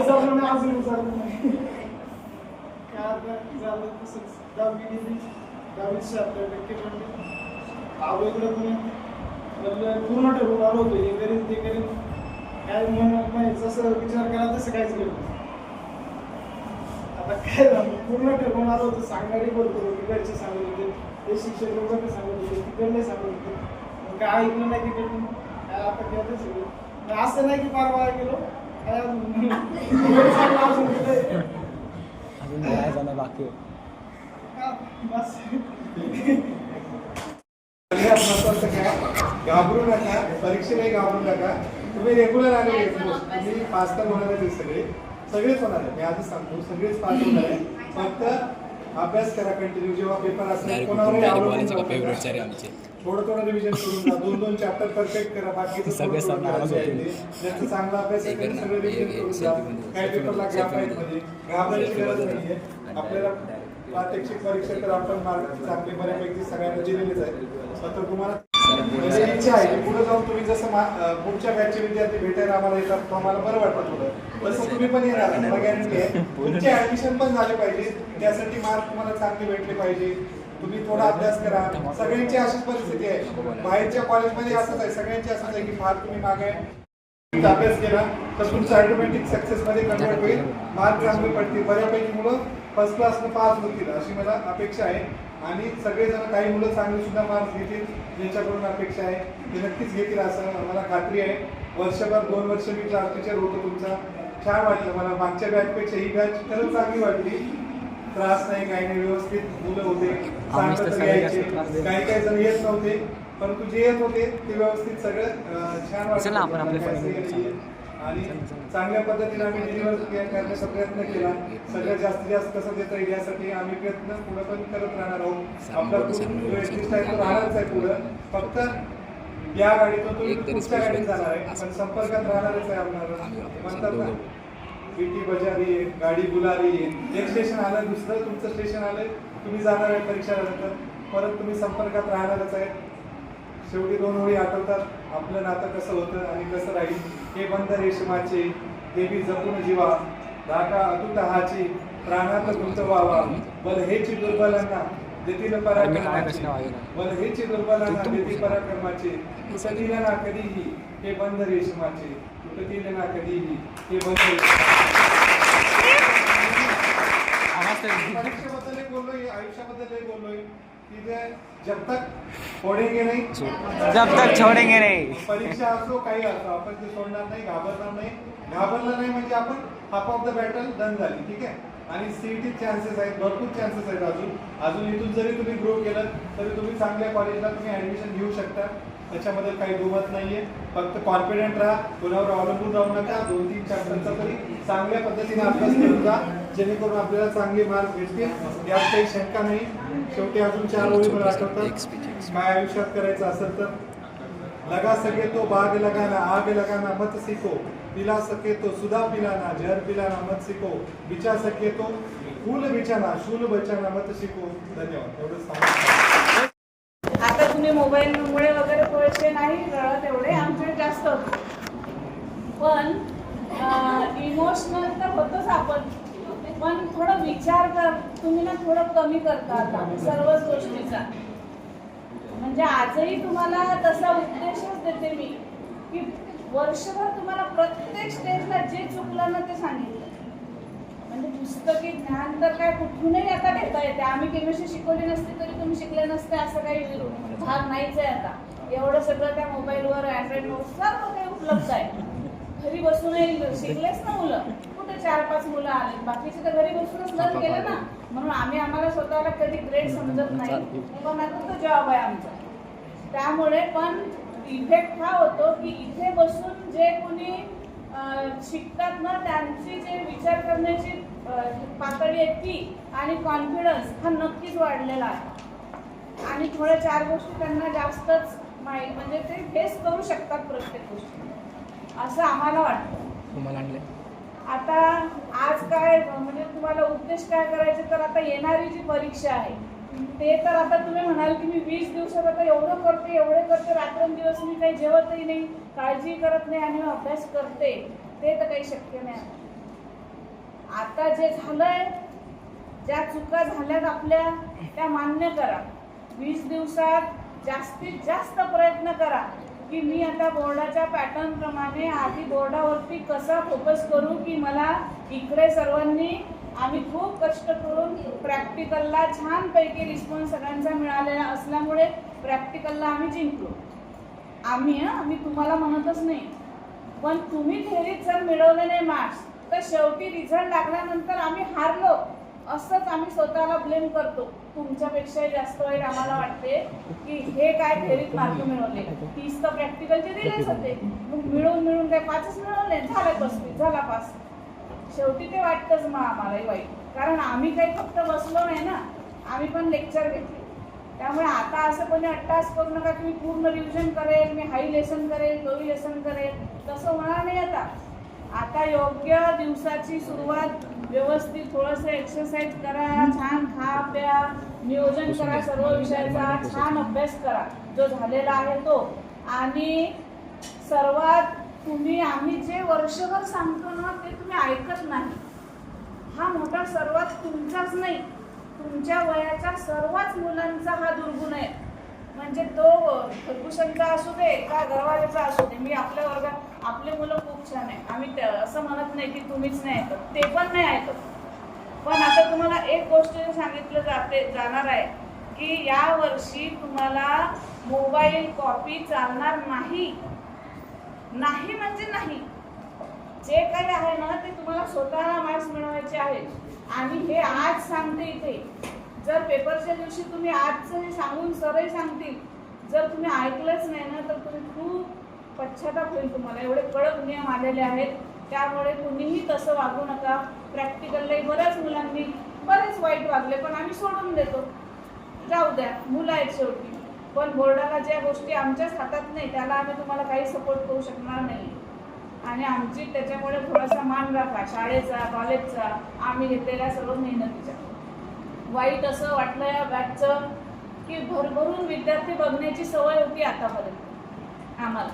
अजून विचारलं नाही काय आता झालं तसंच 10वी गेली 10वीत 70% पडले. आलो इकडं पुण्यात पूर्ण ठरवून आलो होतो हे करीन ते करीन काय म्हणत नाही जसं विचार केला तसं काहीच केलं नाही. आता काय झालं पूर्ण ठरवून आलो होतं सांगणारी बोलतो तिकडचे सांगत होते ते शिक्षक लोक सांगत होते तिकडले सांगत होते मग काय ऐकलं नाही तिकडून काय आता घेतच सगळं असं नाही की परवा गेलो काय अजून झालं बाकी बस महत्वाचं काय घाबरू नका परीक्षेलाही घाबरू नका तुम्ही रेग्युलर आले तुम्ही पास तर होणार आहे सगळेच होणार आहे मी आधीच सांगतो सगळेच पास होणार आहे फक्त अभ्यास करा कंटिन्यू जेव्हा पेपर असणार कोणावरही अवलंबून थोडं रिव्हिजन करून 2-2 चॅप्टर परफेक्ट करा बाकीचं सगळे ज्याचा चांगला अभ्यास आहे त्यांनी सगळं रिव्हिजन करून जा काही पेपरला गॅप आहेत मध्ये घाबरायची गरज नाहीये आपल्याला प्रात्यक्षिक परीक्षा तर आपण मार्क चांगले बऱ्यापैकी सगळ्यांना दिलेलेच आहे तर तुम्हाला इच्छा आहे की पुढे जाऊन तुम्ही जसं पुढच्या बॅचचे विद्यार्थी भेटायला आम्हाला येतात तो आम्हाला बरं वाटतं थोडं तसं तुम्ही पण येणार मला गॅरंटी आहे तुमचे ऍडमिशन पण झाले पाहिजे त्यासाठी मार्क तुम्हाला चांगले भेटले पाहिजे तुम्ही थोडा अभ्यास करा सगळ्यांची अशीच परिस्थिती आहे बाहेरच्या कॉलेजमध्ये असंच आहे सगळ्यांची असंच आहे की फार तुम्ही मागे अभ्यास केला तर तुमचं ऑटोमॅटिक सक्सेसमध्ये कन्वर्ट होईल मार्क चांगले पडतील बऱ्यापैकी मुलं फर्स्ट क्लासनं पास होतील अशी मला अपेक्षा आहे आणि सगळेजण काही मुलं चांगले सुद्धा मार्क्स घेतील ज्यांच्याकडून अपेक्षा आहे ते नक्कीच घेतील असं मला खात्री आहे वर्षभर 2 वर्ष मी क्लास टीचर होतो तुमचा छान वाटलं मला मागच्या बॅचपेक्षा ही बॅच खरंच चांगली वाटली त्रास नाही काही नाही व्यवस्थित मुलं होते सांगत यायचे काही जण येत नव्हते परंतु जे येत होते ते व्यवस्थित सगळं छान वाटलं आणि चांगल्या पद्धतीने आम्ही डिलिव्हर करण्याचा प्रयत्न केला सगळ्यात जास्तीत जास्त कसं देता येईल यासाठी आम्ही प्रयत्न पुढे पण करत राहणार आहोत आपला राहणारच आहे पुढं फक्त या गाडीतून तुम्ही पुढच्या गाडीत जाणार आहे पण संपर्कात राहणारच आहे आपल्याला म्हणतात ना बीटी बजारी आहे गाडी बुलारी आहे एक स्टेशन आलं दुसरं तुमचं स्टेशन आलं तुम्ही जाणार आहे परीक्षा नंतर परत तुम्ही संपर्कात राहणारच आहे शेवटी 2 ओळी आठवतात आपलं नातं कसं होतं आणि कसं राहील हे बंद रेशमाचे देवी जपून जीवा धाका अतुट हाची प्राणात तुमचं व्हावा बल हेची दुर्बलांना देतील पराक्रमाचे बल हेची दुर्बलांना देतील पराक्रमाचे तुटतील ना कधीही हे बंद रेशमाचे तुटतील ना कधीही हे बंद परीक्षेबद्दल बोललोय आयुष्याबद्दल बोललोय की जे जब तक छोडेंगे नहीं जब तक छोडेंगे नहीं परीक्षा असो काही असो आपण ते सोडणार नाही घाबरलं नाही म्हणजे आपण half of the battle done झाली ठीक आहे आणि सीईटी चान्सेस आहेत भरपूर चान्सेस आहेत अजून इथून जरी तुम्ही ग्रो केलं तरी तुम्ही चांगल्या कॉलेजला तुम्ही ऍडमिशन घेऊ शकता त्याच्यामध्ये काही दुमत नाहीये फक्त कॉन्फिडंट राहा कोणावर अवलंबून राहू नका 2-3 चॅप्टरचा तरी चांगल्या पद्धतीने अभ्यास करून जा जेणेकरून आपल्याला चांगले मार्क्स भेटतील यात काही शंका नाही शेवटी अजून 4 ओळी मला आठवतात काय आयुष्यात करायचं असेल तर लगा सके तो बाग लगाना आग लगाना मत सीखो पिला सके तो सुधा पिलाना जहर पिलाना मत सीखो बिचा सके तो फूल बिचाना शूल बचाना मत सीखो धन्यवाद एवढंच सांगतो आता तुम्ही मोबाईलमुळे वगैरे पैसे नाही रळत एवढे आमचे जास्त होते पण इमोशनल तर होतोच आपण पण थोडं विचार कर तुम्ही ना थोडं कमी करता आता सर्वच गोष्टीचा म्हणजे आजही तुम्हाला तसा उपदेशच देते मी की वर्षभर तुम्हाला प्रत्येक स्टेजला जे चुकलं ना ते सांगितलं. म्हणजे पुस्तकी ज्ञान तर काय कुठूनही आता घेता येते. आम्ही केमिस्ट्री शिकवली नसती तरी तुम्ही शिकले नसते असं काही भाग नाहीच आहे आता. एवढं सगळं त्या मोबाईलवर ॲड्रॉइड सर्व काही उपलब्ध आहे. घरी बसूनही शिकलेच ना मुलं. कुठे 4-5 मुलं आले, बाकीचे तर घरी बसूनच लर्न केलं ना. म्हणून आम्हाला स्वतःला कधी ग्रेड समजत नाही, पण आता तो जॉब आहे आमचा. त्यामुळे पण इफेक्ट हा होतो की इथे बसून जे कोणी शिकतात ना त्यांची जे विचार करण्याची पातळी आहे ती आणि कॉन्फिडन्स हा नक्कीच वाढलेला आहे. आणि थोड्या 4 गोष्टी त्यांना जास्तच म्हणजे ते फेस करू शकतात प्रत्येक गोष्टी, असं आम्हाला वाटतं. तुम्हाला आणले आता आज काय म्हणजे तुम्हाला उद्देश काय करायचे, तर आता येणारी जी परीक्षा आहे ते तर आता तुम्ही म्हणाल की मी 20 दिवसात आता एवढं करते एवढे करते, रात्रंदिवस मी काही जेवतही नाही, काळजी करत नाही आणि अभ्यास करते, ते तर काही शक्य नाही. आता जे झालंय, ज्या चुका झाल्यात आपल्या त्या मान्य करा. 20 दिवसात जास्तीत जास्त प्रयत्न करा की मी आता बोर्डाच्या पॅटर्न प्रमाणे आधी बोर्डावरती कसा फोकस करू की मला इकडे सर्वांनी आम्ही खूप कष्ट करून प्रॅक्टिकलला छानपैकी रिस्पॉन्स सगळ्यांचा मिळालेला असल्यामुळे प्रॅक्टिकलला आम्ही जिंकलो. आम्ही तुम्हाला म्हणतच नाही, पण तुम्ही थेरीत जर मिळवले नाही मार्क्स तर शेवटी रिझल्ट लागल्यानंतर आम्ही हारलो असंच आम्ही स्वतःला ब्लेम करतो. तुमच्यापेक्षाही जास्त वाईट आम्हाला वाटते की हे काय थेरीत मार्क मिळवले, 30 तर प्रॅक्टिकलचे दिलेच होते, मग मिळून काय 5च मिळवले, झाले 35, झाला पास. शेवटी ते वाटतंच मग आम्हालाही वाईट, कारण आम्ही काही फक्त बसलो नाही ना, आम्ही पण लेक्चर घेतले. त्यामुळे आता असं कोणी अट्टास करू नका की मी पूर्ण रिव्हिजन करेल, मी हाई लेसन करेल, लोई लेसन करेल, तसं होणार नाही. आता योग्य दिवसाची सुरुवात व्यवस्थित थोडंसं एक्सरसाइज करा, छान खा प्या, नियोजन करा सर्व विषयाचा, छान अभ्यास करा जो झालेला आहे तो. आणि सर्वात आम्ही जे वर्षभर सांगतो ना ते तुम्ही ऐकत नाही. हा मोठा सर्वात तुमचाच नाही, तुमच्या वयाच्या सर्वच मुलांचा हा दुर्गुण आहे. म्हणजे तो फर्ग्युसनचा असू दे का गरवालेचा असू दे, मी आपल्या वर्गात आपले मुलं खूप छान आहे, आम्ही असं म्हणत नाही की तुम्हीच नाही ऐकत, ते पण नाही ऐकत. पण आता तुम्हाला एक गोष्ट सांगितलं जाणार आहे की या वर्षी तुम्हाला मोबाईल कॉपी चालणार नाही. नाही म्हणजे नाही, जे काही आहे ना ते तुम्हाला स्वतःला मार्क्स मिळवायचे आहेत. आणि हे आज सांगते इथे, जर पेपरच्या दिवशी तुम्ही आजचं हे सांगून सरही सांगतील, जर तुम्ही ऐकलंच नाही ना तर तुम्ही खूप पश्चाताप होईल तुम्हाला. एवढे कडक नियम आलेले आहेत, त्यामुळे कुणीही तसं वागू नका. प्रॅक्टिकललाही बऱ्याच मुलांनी बरेच वाईट वागले, पण आम्ही सोडून देतो, जाऊ द्या, मुलं आहेत शेवटी. पण बोर्डाला ज्या गोष्टी आमच्याच हातात नाही त्याला आम्ही तुम्हाला काही सपोर्ट करू शकणार नाही. आणि आमची त्याच्यामुळे थोडासा मान राखा शाळेचा, कॉलेजचा, आम्ही घेतलेल्या सर्व मेहनतीच्या. वाईट असं वाटलं या बॅचचं की भरभरून विद्यार्थी बघण्याची सवय होती आतापर्यंत आम्हाला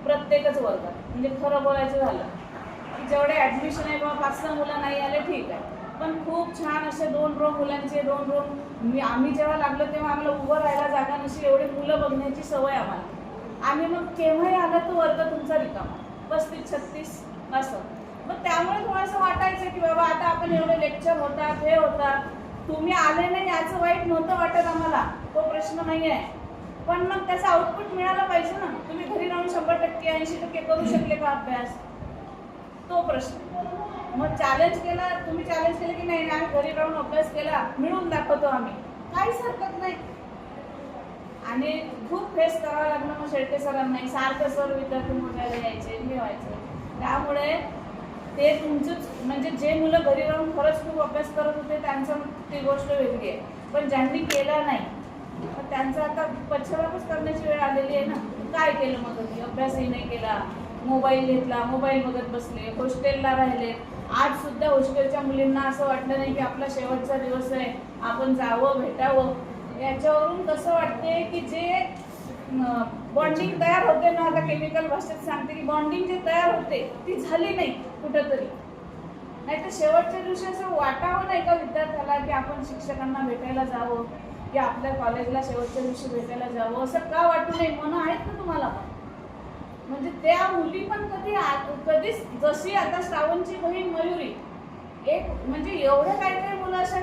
प्रत्येकच वर्गात. म्हणजे खरं बोलायचं झालं की जेवढे ॲडमिशन आहे बाबा 5-6 मुलं नाही आले ठीक आहे, पण खूप छान असे 2 रो मुलांचे 2 रो. आम्ही जेव्हा लागलो तेव्हा आम्हाला उभं राहायला जागा नशी, एवढे मुलं बघण्याची सवय आम्हाला. आणि मग केव्हाही आला तो वर्ग तुमचा रिकामा 35-36 असं. मग त्यामुळे थोडंसं वाटायचं की बाबा आता आपण एवढे लेक्चर होतात हे होतात, तुम्ही आले नाही याचं वाईट नव्हतं वाटत आम्हाला, तो प्रश्न नाही आहे. पण मग त्याचा आउटपुट मिळाला पाहिजे ना. तुम्ही घरी राहून 100% 80% करू शकले का अभ्यास, तो प्रश्न. मग चॅलेंज केला, तुम्ही चॅलेंज केलं की नाही आम्ही घरी राहून अभ्यास केला, मिळून दाखवतो आम्ही, काहीच हरकत नाही. आणि खूप फेस करावं लागलं मग शेळके सरांनाही, सारखं सर विद्यार्थी मोजायला यायचे हे व्हायचं. त्यामुळे ते तुमचंच म्हणजे जे मुलं घरी राहून खरंच खूप अभ्यास करत होते त्यांचं ती गोष्ट वेगळी आहे, पण ज्यांनी केला नाही तर त्यांचा आता पश्चातापच करण्याची वेळ आलेली आहे ना. काय केलं मग तुम्ही, अभ्यासही नाही केला, मोबाईल घेतला, मोबाईल बघत बसले, हॉस्टेलला राहिले. आज सुद्धा हॉस्टेलच्या मुलींना असं वाटलं नाही की आपला शेवटचा दिवस आहे, आपण जावं भेटावं. याच्यावरून कसं वाटते की जे बॉन्डिंग तयार होते ना, आता केमिकल भाषेत सांगते की बॉन्डिंग जे तयार होते ती झाली नाही कुठंतरी. नाही तर शेवटच्या दिवशी असं वाटावं नाही का विद्यार्थ्याला की आपण शिक्षकांना भेटायला जावं की आपल्या कॉलेजला शेवटच्या दिवशी भेटायला जावं, असं का वाटू नये. मनं आहेत ना तुम्हाला, पण म्हणजे त्या मुली पण कधीच जशी आता श्रावणची बहीण मयुरी एक म्हणजे एवढे काही मुलं अशा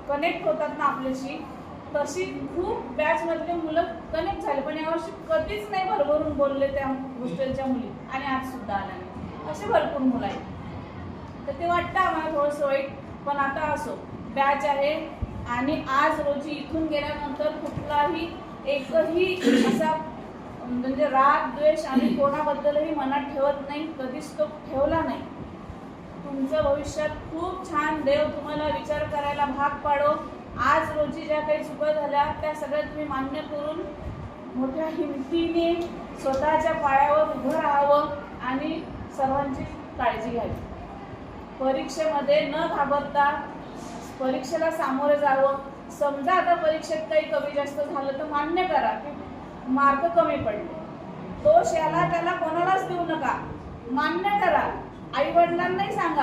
कनेक्ट होतात ना आपल्याशी, तशी खूप बॅच मधले मुलं कनेक्ट झाले, पण यावर्षी कधीच नाही भरभरून बोलले त्या हॉस्टेलच्या मुली, आणि आज सुद्धा आल्या नाही. असे भरपूर मुलं आहेत. तर ते वाटतं आम्हाला थोडंसं वाईट, पण आता असो, बॅच आहे. आणि आज रोजी इथून गेल्यानंतर कुठलाही एकही असा म्हणजे राग द्वेष आणि कोणाबद्दलही मनात ठेवत नाही, कधीच तो ठेवला नाही. तुमचं भविष्यात खूप छान देव तुम्हाला विचार करायला भाग पाडो. आज रोजी ज्या काही चुका झाल्या त्या सगळ्या तुम्ही मान्य करून मोठ्या हिमतीने स्वतःच्या पायावर उभं राहावं आणि सर्वांची काळजी घ्यावी. परीक्षेमध्ये न घाबरता परीक्षेला सामोरे जावं. समजा आता परीक्षेत काही कमी जास्त झालं तर मान्य करा की मार्क कमी पडले, दोष याला त्याला कोणालाच देऊ नका, मान्य करा. आई वडिलांनाही सांगा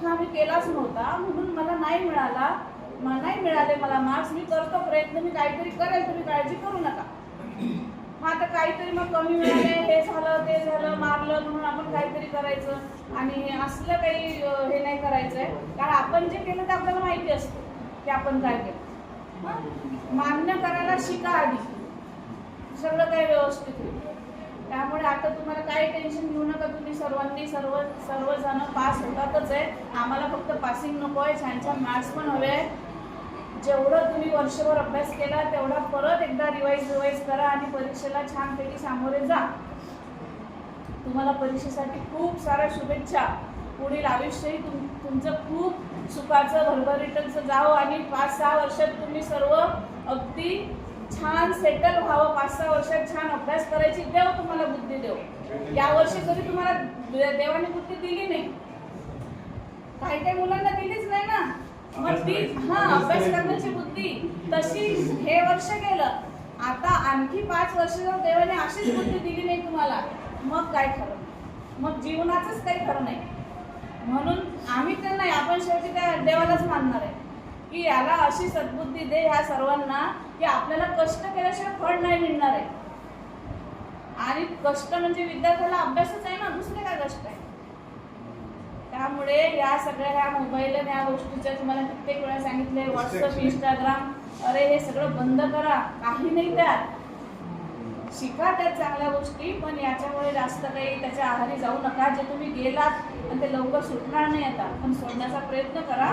हा मी केलाच नव्हता म्हणून मला नाही मिळाले मला मार्क्स, मी करतो प्रयत्न, मी काहीतरी करेल, तुम्ही काळजी करू नका. मग आता काहीतरी मग कमी मिळाले, हे झालं ते झालं, मारलं म्हणून आपण काहीतरी करायचं आणि असलं काही हे नाही करायचंय. कारण आपण जे केलं ते आपल्याला माहिती असतं की आपण काय केलं. मान्य करायला शिका आधी, सगळं काही व्यवस्थित होईल. त्यामुळे आता तुम्हाला काही टेन्शन घेऊ नका. तुम्ही सर्वजण पास होतातच आहे. आम्हाला फक्त पासिंग नको आहे, छान छान मार्क्स पण हवे आहे. जेवढं तुम्ही वर्षभर अभ्यास केला तेवढा परत एकदा रिवाईज करा आणि परीक्षेला छानपैकी सामोरे जा. तुम्हाला परीक्षेसाठी खूप साऱ्या शुभेच्छा. पुढील आयुष्यही तुमचं खूप सुखाचं भरभरीतचं जावं आणि 5-6 वर्षात तुम्ही सर्व अगदी छान सेटल व्हावं. 5-6 वर्षात छान अभ्यास करायची देव तुम्हाला बुद्धी देव. यावर्षी जरी तुम्हाला देवाने बुद्धी दिली नाही, काही मुलांना दिलीच नाही ना, मग ती अभ्यास करण्याची बुद्धी तशी हे वर्ष गेलं, आता आणखी 5 वर्ष जर देवाने अशीच बुद्धी दिली नाही तुम्हाला, मग काय खरं, मग जीवनाचंच काही खरं नाही. म्हणून आम्ही तर नाही, आपण शेवटी त्या देवालाच मानणार आहे की याला अशी सद्बुद्धी दे ह्या सर्वांना की आपल्याला कष्ट केल्याशिवाय फळ नाही मिळणार आहे. आणि कष्ट म्हणजे विद्यार्थ्याला अभ्यासच आहे ना, दुसरे काय कष्ट आहे. त्यामुळे या सगळ्या ह्या मोबाईल या गोष्टीच्या तुम्हाला कित्येक वेळा सांगितले, व्हॉट्सअप, इंस्टाग्राम, अरे हे सगळं बंद करा. काही नाही त्यात, शिका त्यात चांगल्या गोष्टी, पण याच्यामुळे जास्त काही त्याच्या आहारी जाऊ नका. जे तुम्ही गेलात आणि ते लवकर सुटणार नाही आता, पण सोडण्याचा प्रयत्न करा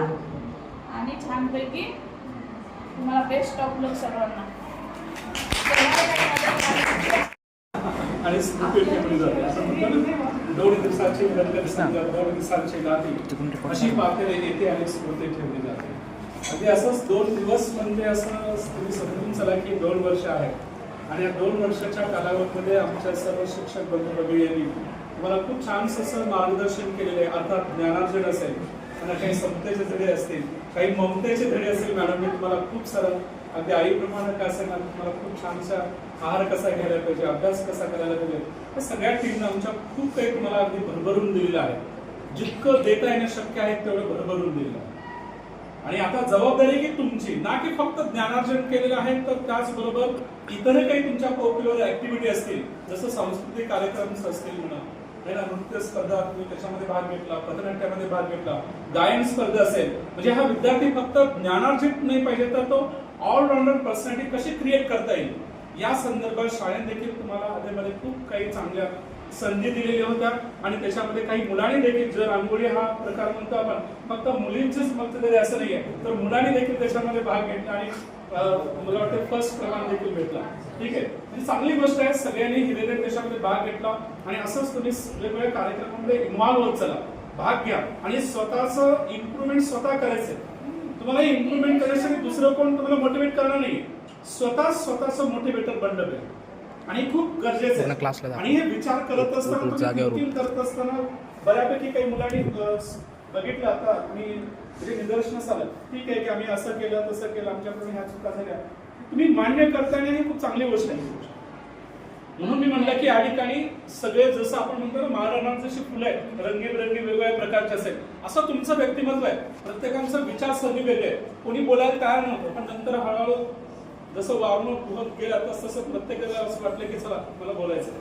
आणि छानपैकी तुम्हाला बेस्ट ऑफ लक सर्वांना. आणि स्मृती ठेवली जाते. असं म्हणतात ना, 2 दिवसाची गणपती समजा 2 दिवसाची गाठी अशी पाकळे येते आणि स्मृती ठेवली जाते. अगदी असंच 2 दिवस म्हणजे असं तुम्ही समजून चला की 2 वर्ष आहेत आणि या 2 वर्षाच्या कालावधीमध्ये आमच्या सर्व शिक्षक बंधू भगिनी यांनी तुम्हाला खूप छानसं असं मार्गदर्शन केलेले आहे. अर्थात ज्ञानार्जन असेल, त्यांना काही समतेचे धडे असतील, काही ममतेचे धडे असतील. मॅडमने तुम्हाला खूप सारं अगदी आईप्रमाणे का असेल ना, तुम्हाला खूप छानसा आहार कसा घ्यायला पाहिजे, अभ्यास कसा करायला पाहिजे, या सगळ्या टीमनं आमच्या खूप काही तुम्हाला अगदी भरभरून दिलेलं आहे. जितकं देता येणं शक्य आहे तेवढं भरभरून दिलेलं आहे. आणि आता जबाबदारी की तुमची, ना की फक्त ज्ञानार्जन केलेलं आहे, तर त्याचबरोबर इतरही काही तुमच्या कोक्युलर ऍक्टिव्हिटी असतील, जसं सांस्कृतिक कार्यक्रम असतील म्हणा, नृत्य स्पर्धा तुम्ही त्याच्यामध्ये भाग घेतला, पथनाट्यामध्ये भाग घेतला, गायन स्पर्धा असेल, म्हणजे हा विद्यार्थी फक्त ज्ञानार्जित नाही पाहिजे तर तो ऑलराऊंडर पर्सनॅलिटी कशी क्रिएट करता येईल या संदर्भात शाळेत देखील तुम्हाला आधीमध्ये खूप काही चांगल्या संधी दिलेल्या होत्या. आणि त्याच्यामध्ये काही मुलांनी देखील, जर रांगोळी हा प्रकार म्हणतो आपण, फक्त मुलींचीच मक्तेदारी असं नाहीये, तर मुलांनी देखील त्याच्यामध्ये भाग घेतला आणि मला वाटतं फर्स्ट क्रमांक देखील भेटला. ठीक आहे, म्हणजे चांगली गोष्ट आहे. सगळ्यांनी हिरेने त्याच्यामध्ये भाग घेतला आणि असंच तुम्ही वेगवेगळ्या कार्यक्रमामध्ये इन्व्हॉल्व्ह होत चला, भाग घ्या आणि स्वतःचं इम्प्रुव्हमेंट स्वतः करायचंय. तुम्हाला इम्प्रुव्हमेंट करण्यासाठी दुसरं कोण तुम्हाला मोटिवेट करणार नाही, स्वतःचं मोटिवेटर बनलं पाहिजे आणि खूप गरजेचं आहे. आणि हे विचार करत असताना बऱ्यापैकी काही मुलांनी बघितलं, आता मी म्हणजे निदर्शनास आलं, ठीक आहे की आम्ही असं केलं तसं केलं, आमच्याकडून ह्या चुका झाल्या, तुम्ही मान्य करताना ही खूप चांगली गोष्ट आहे. म्हणून मी म्हणलं की या ठिकाणी सगळे, जसं आपण म्हणतो ना, महाराणात जशी फुलं आहेत रंगीबेरंगी वेगवेगळ्या प्रकारचे असेल, असं तुमचं व्यक्तिमत्व आहे. प्रत्येकाचं विचारसरणी वेगळे आहे. कोणी बोलायला तयार नव्हतं, पण नंतर हळूहळू जसं वावणं होत गेलं तसं प्रत्येकाला असं वाटलं की चला मला बोलायचं.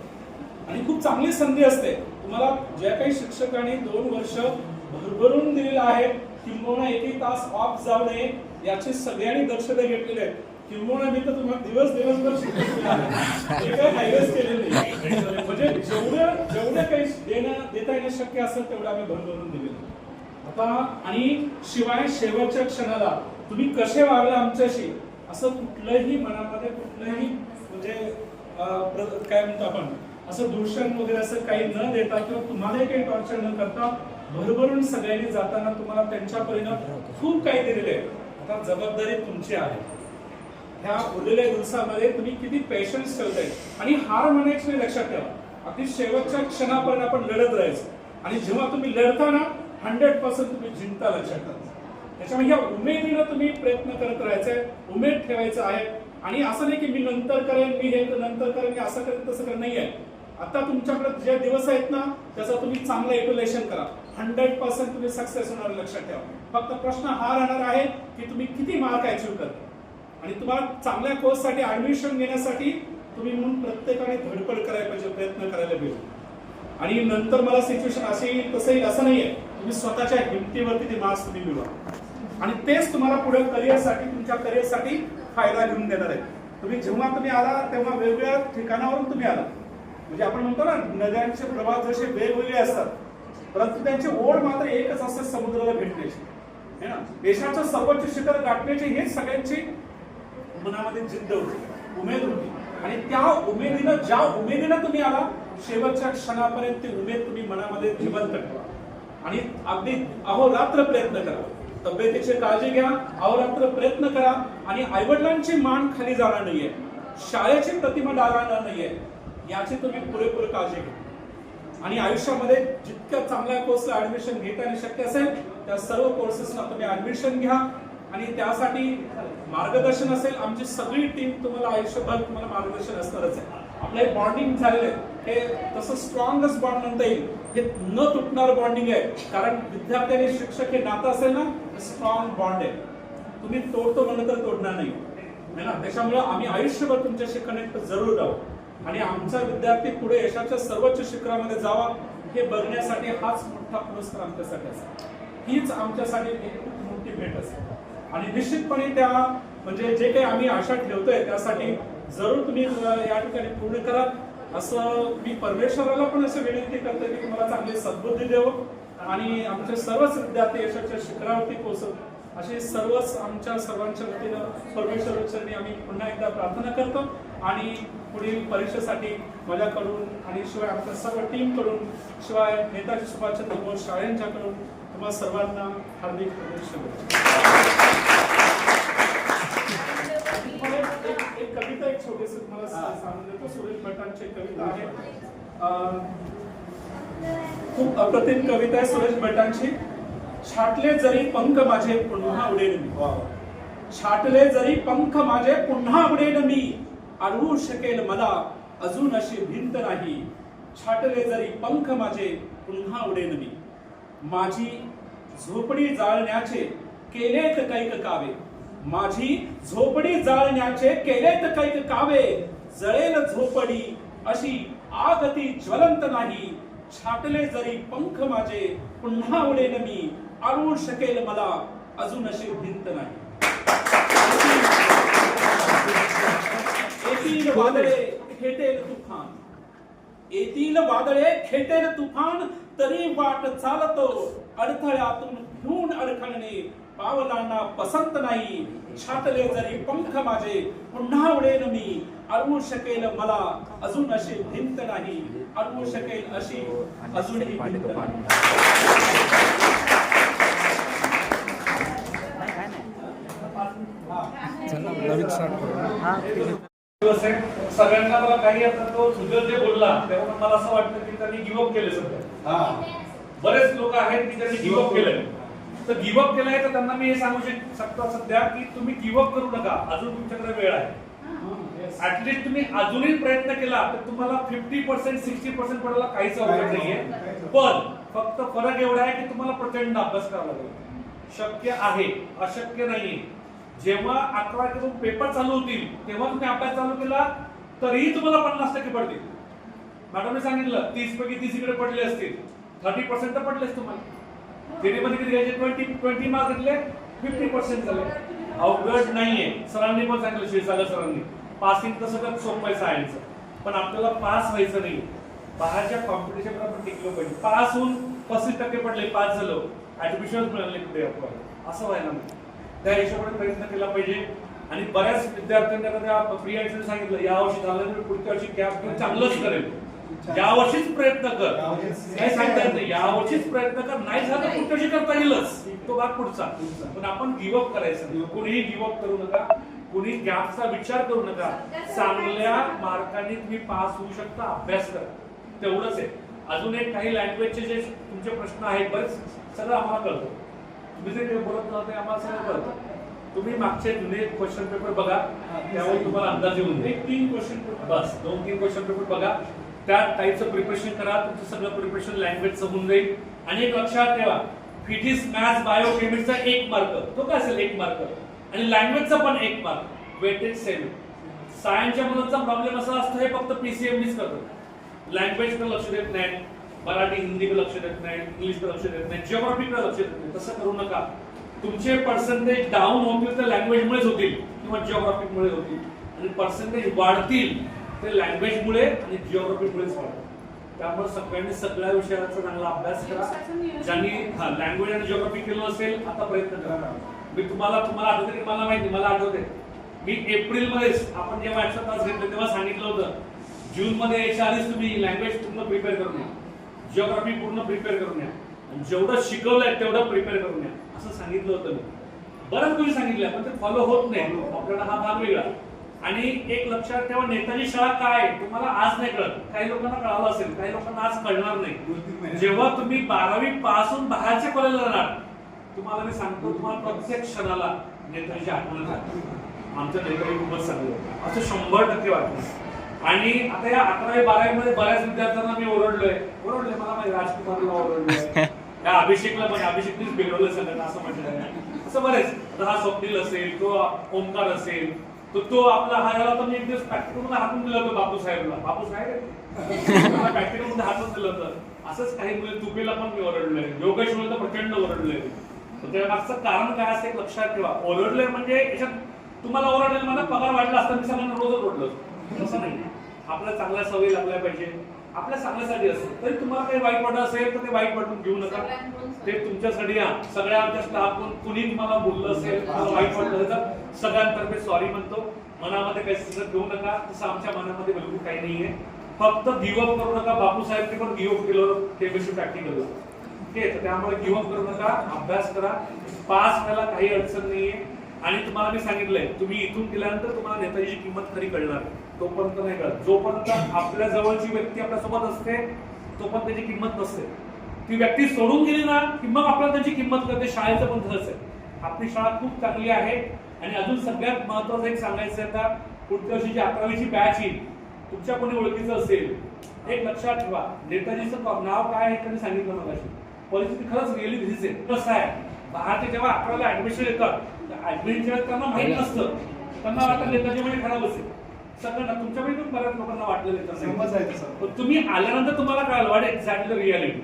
आणि खूप चांगली संधी असते. तुम्हाला ज्या काही शिक्षकांनी 2 वर्ष भरभरून दिलेलं आहे, किंबहुना 1 तास ऑफ जाऊ नये याची सगळ्यांनी दक्षता घेतलेली आहे. किंबहुना मी तर तुम्हाला दिवसभर शिकवलेलं आहे, हे काही हायवेस्ट केलेलं नाही. म्हणजे जेवढं काही देता येणं शक्य असेल तेवढं आम्ही भरभरून दिलेलं आहे. आता आणि शिवाय शेवटच्या क्षणाला तुम्ही कसे वागला आमच्याशी असं कुठलंही मनामध्ये कुठलंही म्हणजे काय म्हणतो आपण असं दूषण वगैरे असं काही न देता किंवा तुम्हाला काही टॉर्चर न करता भरभरून सगळ्यांनी जाताना तुम्हाला त्यांच्या परिणाम खूप काही दिलेले आहे. आता जबाबदारी तुमची आहे. ह्या उरलेल्या दिवसामध्ये तुम्ही किती पेशन्स ठेवताय आणि हार मानायची नाही लक्षात ठेवा. अगदी शेवटच्या क्षणापर्यंत आपण लढत राहायचं आणि जेव्हा तुम्ही लढताना 100% तुम्ही जिंकता लक्षात ठेवा. त्याच्यामुळे ह्या उमेदीनं तुम्ही प्रयत्न करत राहायचंय, उमेद ठेवायचं आहे. आणि असं नाही की मी नंतर करेन, मी हे नंतर करेन, मी असं करेन तसं करेन नाही आहे. आता तुमच्याकडे जे दिवस आहेत ना त्याचा तुम्ही चांगलं युटिलायझेशन करा. 100% तुम्ही सक्सेस होणार लक्षात ठेवा. फक्त प्रश्न हा राहणार आहे की तुम्ही किती मार्क अचीव्ह करता. आणि तुम्हाला चांगल्या कोर्ससाठी ऍडमिशन घेण्यासाठी तुम्ही म्हणून प्रत्येकाने धडपड करायला पाहिजे, प्रयत्न करायला पाहिजे. आणि नंतर मला सिच्युएशन असे येईल तसं येईल असं नाहीये. तुम्ही स्वतःच्या हिमतीवरती ते मार्क्स तुम्ही मिळवा आणि तेच तुम्हाला पुढे करिअरसाठी तुमच्या करिअरसाठी फायदा घेऊन देणार आहे. तुम्ही जेव्हा आला तेव्हा वेगवेगळ्या ठिकाणावरून तुम्ही आला. म्हणजे आपण म्हणतो ना नद्यांचे प्रवाह जसे वेगवेगळे असतात परंतु त्यांची ओढ मात्र एकच असते, समुद्राला भेटण्याची. है ना, देशाचं सर्वोच्च शिखर गाठण्याची हेच सगळ्यांची मनामध्ये जिद्द होती, उमेद होती. आणि त्या उमेदीनं ज्या उमेदीनं तुम्ही आला शेवटच्या क्षणापर्यंत ती उमेद तुम्ही मनामध्ये जिवंत ठेवा आणि अगदी अहोरात्र प्रयत्न करा. तब्येतीची काळजी घ्या, अहोरात्र प्रयत्न करा आणि आईवडिलांची मान खाली जाणार नाहीये, शाळेची प्रतिमा डागाळणार नाहीये याची तुम्ही पुरेपूर काळजी घ्या. आणि आयुष्यामध्ये जितक्या चांगल्या कोर्सला ऍडमिशन घेता येणं शक्य असेल त्या सर्व कोर्सेसना तुम्ही ऍडमिशन घ्या. आणि त्यासाठी मार्गदर्शन असेल, आमची सगळी टीम तुम्हाला आयुष्यभर तुम्हाला मार्गदर्शन असणारच आहे. आपले बॉन्डिंग झालेले हे तसं स्ट्रॉंगेस्ट बॉन्ड म्हणता येईल, हे न तुटणार बॉन्डिंग आहे. कारण विद्यार्थी आणि शिक्षक हे नातं असेल ना स्ट्रॉंग बॉन्ड आहे. तुम्ही तोडतो म्हणलं तर तोडणार नाही है ना. त्याच्यामुळे आम्ही आयुष्यभर तुमच्याशी कनेक्ट जरूर राहू आणि आमचा विद्यार्थी पुढे यशाच्या सर्वोच्च शिखरामध्ये जावा हे बघण्यासाठी हाच मोठा पुरस्कार आमच्यासाठी असेल. हीच आमच्यासाठी एक खूप मोठी भेट असेल. आणि निश्चितपणे त्या म्हणजे जे काही आम्ही आशा ठेवतोय त्यासाठी जरूर तुम्ही या ठिकाणी पूर्ण करा असं मी परमेश्वराला पण असं विनंती करतो की तुम्हाला चांगली सद्बुद्धी देवं आणि आमचे सर्वच विद्यार्थी यशाच्या शिखरावरती पोहोचत असे सर्वच आमच्या सर्वांच्या वतीनं परमेश्वर चरणी आम्ही पुन्हा एकदा प्रार्थना करतो. आणि पुढील परीक्षेसाठी माझ्याकडून आणि शिवाय आमच्या सर्व टीमकडून शिवाय नेताजी सुभाषचंद्र बोस शाळेंच्याकडून तुम्हाला सर्वांना हार्दिक शुभेच्छा. एक कविता एक छोटीशी तुम्हाला सांगून देतो. सुरेश भटांची कविता आहे, खूप अप्रतिम कविता आहे सुरेश भटांची. छाटले जरी पंख माझे पुन्हा उडेल मी, छाटले जरी पंख माझे पुन्हा उडेल मी, अडवू शकेल मला अजून अशी भिंत नाही. छाटले जरी पंख माझे पुन्हा उडेल मी, माझी झोपडी जाळण्याचे केलेत कैक कावे, माझी झोपडी जाळण्याचे केलेत कैक कावे, जळेल झोपडी अशी आग ती ज्वलंत नाही. छाटले जरी पंख माझे पुन्हा उडेल मी, अडवू शकेल मला अजून अशी भिंत नाही. येतील वादळे खेटेल तुफान, येतील वादळे खेटेल तुफान, तरी वाट चालतो अडथळ्यातून घेऊन अडखळणे पावलांना पसंत नाही. छाटले जरी पंख माझे पुन्हा उडेल मी, अडवू शकेल मला अजून अशी भिंत नाही, अडवू शकेल अशी अजूनही भिंत नाही. सगळ्यांना मला काही आता तो सुजल जे बोलला तेव्हा मला असं वाटतं की त्यांनी गिव्हअप केले सध्या. बरेच लोक आहेत की त्यांनी गिव्हअप केलंय. तर गिव्हअप केलंय तर त्यांना मी हे सांगू शकतो सध्या की तुम्ही गिव्हअप करू नका, अजून तुमच्याकडे वेळ आहे. ऍटलीस्ट तुम्ही अजूनही प्रयत्न केला तर तुम्हाला 50% 60% पडायला काहीच अवघड नाहीये. पण फक्त फरक एवढा आहे की तुम्हाला प्रचंड अभ्यास करावा लागेल. शक्य आहे, अशक्य नाहीये. जेव्हा 11 पेपर चालू होतील तेव्हा तुम्ही अभ्यास चालू केला तरीही तुम्हाला 50% पडतील. मॅडमने सांगितलं 30 पैकी 30 इकडे पडले असतील, 30% तर पडलेच तुम्हाला. थिअरीमध्ये किती घ्यायचे? 20 मार्क घेतले, 50% झाले. अवघड नाहीये. सरांनी पण सांगितलं, शिरसागर सरांनी, पासिंग तर सगळं सोपं आहे सायन्सचं, पण आपल्याला पास व्हायचं नाही. बाहेरच्या कॉम्पिटिशन आपण टिकलो पाहिजे. पास होऊन 35% पडले, पास झालो, ऍडमिशन मिळाले कुठे आपण, असं व्हायला नाही. त्या हिशोबाने प्रयत्न केला पाहिजे. आणि बऱ्याच विद्यार्थ्यांना त्या प्रियांशने सांगितलं, या वर्षी झालं तर पुढच्या वर्षी गॅप घेऊन चांगलंच करेल. या वर्षीच प्रयत्न कर, काही सांगता येत नाही. या वर्षीच प्रयत्न कर, नाही झालं पुढच्या वर्षी करता येईलच, तो भाग पुढचा. पण आपण गिव्हअप करायचं नाही. कोणीही गिव्हअप करू नका, कोणी गॅपचा विचार करू नका. चांगल्या मार्काने तुम्ही पास होऊ शकता, अभ्यास करा, तेवढंच आहे. अजून एक काही लँग्वेजचे जे तुमचे प्रश्न आहेत बरेच, सगळं आम्हाला कळतं. तुम्ही जे बोलत नव्हते आम्हाला सगळं कळतं. तुम्ही मागचे जुने क्वेश्चन पेपर बघा, त्यावर तुम्हाला अंदाज येऊन जाईल. 3 क्वेश्चन पेपर, बस 2-3 क्वेश्चन पेपर बघा, त्या टाईपचं प्रिपरेशन करा. तुमचं सगळं प्रिपरेशन लँग्वेजचं होऊन जाईल. आणि एक लक्षात ठेवा, फिजिक्स, मॅथ्स, बायो, केमिस्ट्रीचा 1 मार्क, तो काय असेल 1 मार्क, आणि लँग्वेजचा पण 1 मार्क, वेटेज 7. सायन्सच्या मुलांचा प्रॉब्लेम असा असतो, हे फक्त पीसीएमबीच करतात. लँग्वेजकडे लक्ष देत नाही, मराठी हिंदीकडे लक्ष देत नाही, इंग्लिशकडे लक्ष देत नाही, जिओग्राफीकडे लक्ष देत नाही. तसं करू नका. तुमचे पर्सेंटेज डाऊन होतील तर लँग्वेजमुळेच होतील किंवा जिओग्राफीमुळे होतील, आणि पर्सेंटेज वाढतील ते लँग्वेजमुळे आणि जिओग्राफीमुळेच वाढतील. त्यामुळे सगळ्यांनी सगळ्या विषयाचा चांगला अभ्यास करा. ज्यांनी लँग्वेज आणि जिओग्राफी केलं असेल, आता प्रयत्न करा. मी तुम्हाला आठवते की मला माहिती, मला आठवते मी एप्रिलमध्येच आपण जेव्हा एक्स्ट्रा तास घेतले तेव्हा सांगितलं होतं, जूनमध्ये यायच्या आधीच तुम्ही लँग्वेज पूर्ण प्रिपेअर करून या, जिओग्राफी पूर्ण प्रिपेअर करून या, आणि जेवढं शिकवलंय तेवढं प्रिपेअर करून या, असं सांगितलं होतं मी. बरंच तुम्ही सांगितलं, पण ते फॉलो होत नाही. आपल्याला हा भाग वेगळा. आणि एक लक्षात ठेवा, नेताजी शाळा काय तुम्हाला आज नाही कळत, काही लोकांना कळालं असेल, काही लोकांना आज कळणार नाही. जेव्हा तुम्ही 12वी पासून बाहेरच्या कॉलेजला जाणार, तुम्हाला मी सांगतो, तुम्हाला प्रत्येक क्षणाला नेताजी आठवण येतात. आमचं नेताजी खूपच चांगलं असं 100% वाटलं. आणि आता या 11वी 12वी मध्ये बऱ्याच विद्यार्थ्यांना मी ओरडलोय, मला माहिती, राजकुमारला ओरडलोय, त्या अभिषेकला पण, अभिषेकनेच बिघडवलं सगळ्यांना असं म्हटलं. असं बरेच, हा स्वप्नील असेल, तो ओंकार असेल, तो आपला हा याला तर मी एक दिवस प्रॅक्टिकल हातून दिलं होतं बापूसाहेबला. बापूसाहेब प्रॅक्टिकल मध्ये हातून दिलं होतं. असंच काही मुले, तुपेला पण मी ओरडलोय, योगेश तर प्रचंड ओरडलोय. त्या मागचं कारण काय असं एक लक्षात ठेवा. ओरडलोय म्हणजे याच्यात तुम्हाला ओरडलं, मला पगार वाढला असता मी सगळ्यांना रोजच ओरडलो, तसं नाही. आपल्या चांगल्या सवयी लागल्या पाहिजे, आपल्या चांगल्यासाठी असतं. तरी तुम्हाला काही वाईट वाटत असेल तर ते वाईट वाटून घेऊ नका, ते तुमच्यासाठी. सगळ्या आमच्या स्टाफ कुणी तुम्हाला बोललं असेल, वाईट वाटलं तर सगळ्यांतर्फे सॉरी म्हणतो. मनामध्ये काही सिद्ध घेऊ नका, तसं आमच्या मनामध्ये बिलकुल काही नाहीये. फक्त गिव्हअप करू नका. बापूसाहेबने पण गिव्हअप केलं केमिस्ट्री प्रॅक्टिकल, ठीक आहे. त्यामुळे गिव्हअप करू नका, अभ्यास करा, पास व्हायला काही अडचण नाहीये. आणि तुम्हाला मी सांगितलंय, तुम्ही इथून गेल्यानंतर तुम्हाला नेताजीची किंमत खरी कळणार, तोपर्यंत नाही कळत. जोपर्यंत आपल्या जवळची व्यक्ती आपल्यासोबत असते तोपर्यंत त्याची किंमत नसते. ती व्यक्ती सोडून गेली ना की मग आपल्याला त्याची किंमत कळते. शाळेचं पण तसंच आहे. आपली शाळा खूप चांगली आहे. आणि अजून सगळ्यात महत्वाचं एक सांगायचं आहे, आता पुढच्या वर्षी जी 11वीची बॅच येईल, तुमच्या कोणी ओळखीचं असेल, एक लक्षात ठेवा, नेताजीचं नाव काय आहे त्यांनी सांगितलं मगाशी. परिस्थिती खरंच रिअली दिसते. कसं आहे, बाहेरचे जेव्हा 11ला ऍडमिशन येतात, ऍडमिशन त्यांना माहित नसतं, त्यांना वाटतं नेताजी म्हणजे खराब असेल. सगळ्यांना तुमच्यापैकी पण बऱ्याच लोकांना वाटलं, तुम्ही आल्यानंतर तुम्हाला कळालं वाट एक्झॅक्टली रिअलिटी.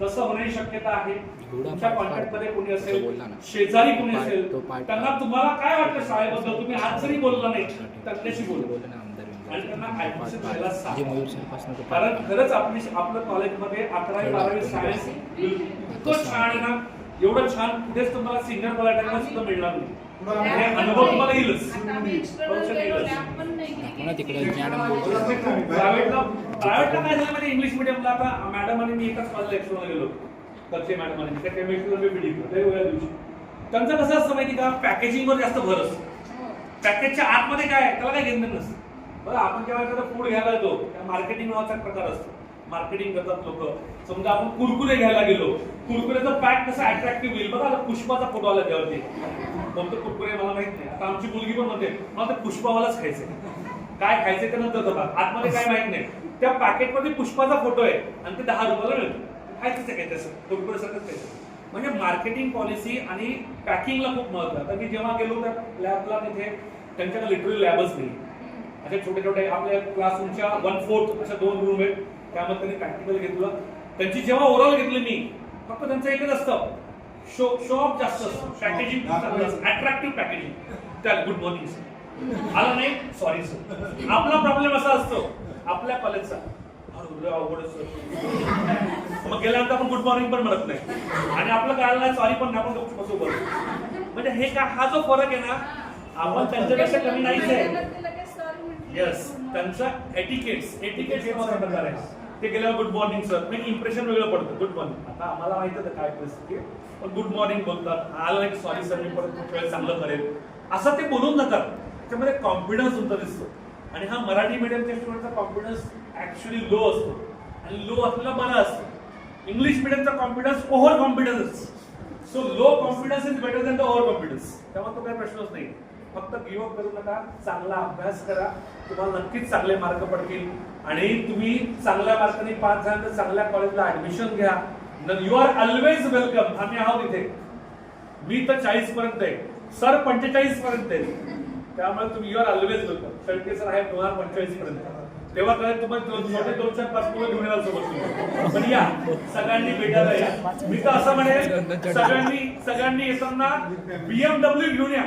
तसं होण्याची शक्यता आहे. तुमच्या कॉन्टॅक्ट मध्ये कोणी असेल, शेजारी कोणी असेल, त्यांना तुम्हाला काय वाटतं शाळेबद्दल, तुम्ही आज जरी बोलला नाही त्यांच्याशी बोला आणि त्यांना ऍडमिशन घ्यायला सांगा. कारण खरंच आपलं कॉलेजमध्ये 11वी 12वी सायन्स इतकं छान आहे ना, एवढं छान कुठेच तुम्हाला सिनियर कॉलेजला सुद्धा मिळणार नाही. अनुभव तुम्हाला येईलच. प्रायव्हेटला काय झालं म्हणजे इंग्लिश मिडियमला, आता मॅडम आणि मी एकाच कॉलेजला एक्सप्लोर गेलो, कच्चे मॅडम आणि त्या केमिस्ट्रीवर मी बीडी वेगवेगळ्या दिवशी. त्यांचं कसं असतं माहिती का, पॅकेजिंगवर जास्त भर असतो. पॅकेजच्या आतमध्ये काय त्याला काय घेणं नसतं. बरं, आपण जेव्हा एखादा फूड घ्यायला येतो, मार्केटिंग नावाचा प्रकार असतो. मार्केटिंग करतात लोक. समजा आपण कुरकुरे घ्यायला गेलो, कुरकुरेचं पॅक कसं अट्रॅक्टिव्ह होईल बघा. पुष्पाचा फोटो आला त्यावरती, कोणतं कुरकुरे मला माहित नाही. आता आमची मुलगी पण म्हणते मला ते पुष्पावालाच खायचंय. काय खायचंय ते नंतर बघा, आतमध्ये काय माहित नाही. त्या पॅकेटमध्ये पुष्पाचा फोटो आहे आणि ते 10 रुपयाला मिळतो. खायचंच आहे काय तसं, कुरकुरे सगळंच खायचं. म्हणजे मार्केटिंग पॉलिसी आणि पॅकिंगला खूप महत्व आहे. तर मी जेव्हा गेलो त्या लॅबला, तिथे त्यांच्याकडे लिटरली लॅबच नाही. अशा छोटे छोटे आपल्या क्लासरूमच्या 1/4 अशा 2 रूम आहेत. त्यामध्ये त्यांनी प्रॅक्टिकल घेतलं. त्यांची जेव्हा ओरल घेतली मी, फक्त त्यांचं एकच असतं, शो ऑफ जास्त असतं, पॅकेजिंग अट्रॅक्टिव्ह पॅकेजिंग. त्या गुड मॉर्निंग सर आला नाही, सॉरी सर. आपला प्रॉब्लेम असा असतो आपल्या कॉलेजचा, अवघड सर, मग गेल्यानंतर आपण गुड मॉर्निंग पण म्हणत नाही आणि आपलं कळालं नाही सॉरी पण आपण कसं बोलतो. म्हणजे हे का, हा जो फरक आहे ना, आपण त्यांच्यापेक्षा कमी नाहीच आहे. येस, त्यांचा एटिकेट्स हे महत्त्वाचा प्रकार आहे. ते गेल्यावर गुड मॉर्निंग सर, म्हणजे इम्प्रेशन वेगळं पडतं. गुड मॉर्निंग, आता आम्हाला माहिती होतं काय परिस्थिती आहे, पण गुड मॉर्निंग बोलतात. आलं नाही सॉरी सर, मी परत खूप वेळ चांगलं करेल असं ते बोलून जातात. त्याच्यामध्ये कॉन्फिडन्स तुमचा दिसतो. आणि हा मराठी मीडियमच्या स्टुडंटचा कॉन्फिडन्स ऍक्च्युअली लो असतो आणि लो असलेला बरा असतो. इंग्लिश मीडियमचा confidence over confidence. So low confidence is better than the over confidence. त्यामुळे तो काही प्रश्नच नाही. फक्त गिव्ह अप करू नका, चांगला अभ्यास करा, तुम्हाला नक्कीच चांगले मार्क पडतील आणि तुम्ही चांगल्या मार्काने पास झाला तर चांगल्या कॉलेजला ऍडमिशन घ्या. You are always welcome. आम्ही आहोत इथे. मी तर 40 पर्यंत आहे, सर 45 पर्यंत आहे, त्यामुळे तुम्ही यू आर ऑलवेज वेलकम. शेळके सर आहे 2045 पर्यंत, तेव्हा काय तुम्हाला 2-4 पास मुलं घेऊन येणार सोबत. पण या सगळ्यांनी भेटायला या. मी तर असं म्हणेल, सगळ्यांनी येताना BMW घेऊन या.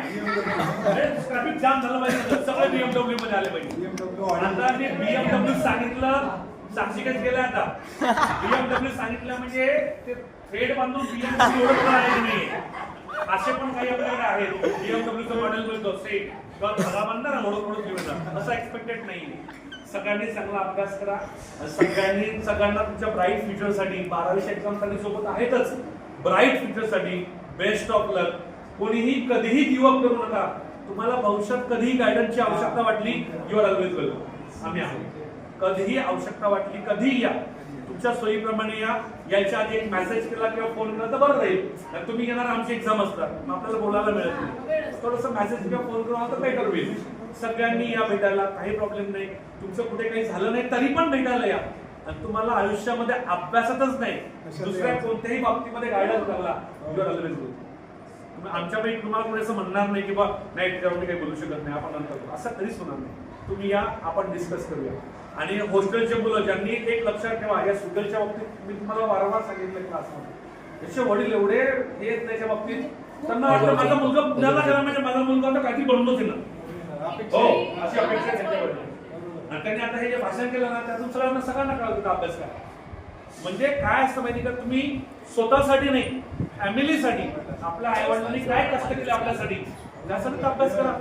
ट्रॅफिक जाम झालं पाहिजे, सगळे BMW मध्ये आले पाहिजे. आता मी BMW सांगितलं, साक्षीकच गेलं. आता BMW सांगितलं म्हणजे ते थ्रेड बांधून BMW ओळखलं आहे नाही. असे पण काही आपल्याकडे आहेत. BMW मॉडेल मिळतो सेट किंवा बांधणार ओळख घेऊन येणार, असं एक्सपेक्टेड नाही. सगळ्यांनी चांगला अभ्यास करा. सगळ्यांना तुमच्या ब्राईट फ्युचरसाठी 12वीच्या एक्झाम साठी सोबत आहेतच. ब्राईट फ्युचरसाठी बेस्ट ऑफ लक. कोणीही कधीही गिव्ह अप करू नका. तुम्हाला भविष्यात कधीही गायडन्सची आवश्यकता वाटली, यू आर ऑलवेज वेलकम. आम्ही आहोत. कधीही आवश्यकता वाटली कधीही या, तुमच्या सोयीप्रमाणे या. यायच्या आधी एक मेसेज केला किंवा फोन केला तर बरं राहील. तुम्ही येणार, आमची एक्झाम असतात, मग आपल्याला बोलायला मिळत नाही. थोडंसं मेसेज किंवा फोन करून तर बेटर होईल. सगळ्यांनी या भेटायला, काही प्रॉब्लेम नाही. तुमचं कुठे काही झालं नाही तरी पण भेटायला या. आणि तुम्हाला आयुष्यामध्ये अभ्यासातच नाही, दुसऱ्या कोणत्याही बाबतीमध्ये गायडन्स लागला, यू आर ऑलवेज गुड. आमच्यापैकी तुम्हाला कोणी असं म्हणणार नाही की बा नाही त्याच्यावर मी काही बोलू शकत नाही, आपण नंतर, असं कधीच होणार नाही. तुम्ही या, आपण डिस्कस करूया. आणि हॉस्टेलचे मुलं ज्यांनी एक लक्षात ठेवा, या सुगलच्या बाबतीत मी तुम्हाला वारंवार सांगितलं क्लासमध्ये, त्याचे वडील एवढे हे त्याच्या बाबतीत त्यांना वाटतं माझा मुलगा पुण्याला गेला म्हणजे माझा मुलगा तर काहीतरी बनलोच आहे ना. हो, अशी अपेक्षा त्यांच्याकडे. आणि त्यांनी आता हे जे भाषण केलं ना, त्यातून सगळ्यांना कळत होता अभ्यास करा. म्हणजे काय असतं माहिती का, तुम्ही स्वतःसाठी नाही, फॅमिलीसाठी, आपल्या आई वडिलांनी काय कष्ट केले आपल्यासाठी, त्यासाठी अभ्यास करा.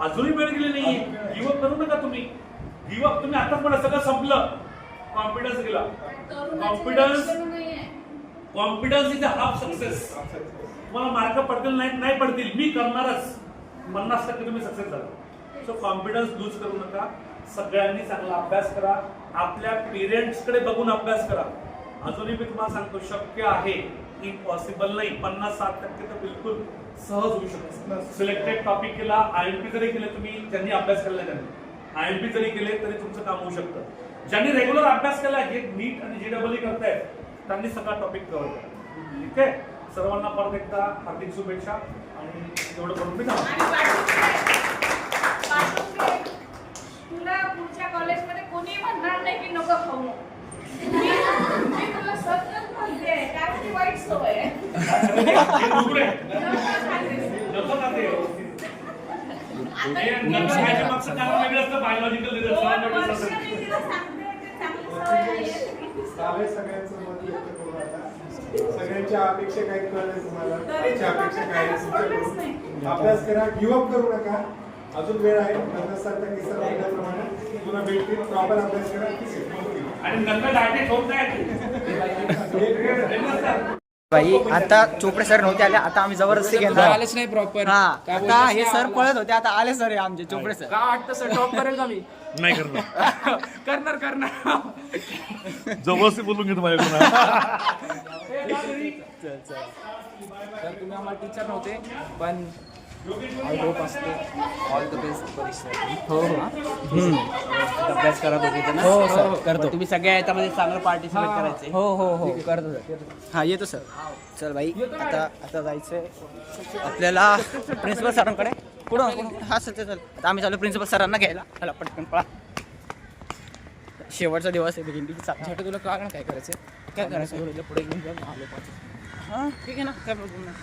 अजूनही वेळ गेली नाहीये. गिव्ह अप करू नका तुम्ही. गिव्ह अप तुम्ही आताच पण सगळं संपलं, कॉन्फिडन्स गेला. Confidence is a half success. तुम्हाला मार्क पडतील नाही पडतील, मी करणारच. 50% तुम्ही सक्सेस झाला. सो कॉन्फिडन्स लूज करू नका. सगळ्यांनी चांगला अभ्यास करा. आपल्या पेरेंट्स कडे बघून अभ्यास करा. अजूनही मी तुम्हाला सांगतो, शक्य आहे, इम्पॉसिबल नाही. 50-60% तर बिलकुल सहज होऊ शकतो. सिलेक्टेड टॉपिक केला, IMP जरी केले तुम्ही, ज्यांनी अभ्यास केला त्यांनी IMP जरी केले तरी तुमचं काम होऊ शकतं. ज्यांनी रेग्युलर अभ्यास केला, जे नीट आणि JEE करतायत, त्यांनी सगळा टॉपिक कव्हर करा. ठीक आहे. सर्वांना परत एकदा हार्दिक शुभेच्छा आणि एवढं करून मी तुला पुढच्या कॉलेजमध्ये कोणी म्हणणार नाही की नको खाऊ. मी तुला सतत म्हणते, कारण ती वाईट सवय आहे. बायोलॉजिकल सगळ्यांच्या अपेक्षा काय कळलं तुम्हाला, अपेक्षा काय अभ्यास करा, गिव्ह अप करू नका. अजून वेळ आहे. तुला भेटतील, प्रॉपर अभ्यास करा. आणि नंतर डायरेक्ट होत नाही. भाई आता चोपडे सर नव्हते आले, आता आम्ही जबरदस्ती घेणार. आलेच नाही प्रॉपर. हा, आता हे सर पळत होते, आता आले सर आमचे चोपडे सर. का वाटतं सर टॉप करेल का मी? नाही करणार. करणार. जबरदस्ती बोलून घेतो माझ्याकडून. तर तुम्ही आम्हाला टीचर नव्हते, पण आय होप असते ऑल द बेस्ट परीक्षा. हो अभ्यास करा दोघी जण. हो सर, करतो. तुम्ही सगळ्या याच्यामध्ये चांगलं पार्टिसिपेट करायचे. हो करतो सर. हा, येतो सर. चल भाई, आता जायचंय आपल्याला प्रिन्सिपल सरांकडे. पुढं हा सर, चल आता आम्ही चालू प्रिन्सिपल सरांना घ्यायला. चला पटकन पळा. शेवटचा दिवस आहे दिंडीचा. छोटं तुला कारण काय करायचं काय करायचं? एवढं पुढे घेऊन जा, आलो पाच. हां ठीक आहे ना, काय प्रॉब्लेम नाही.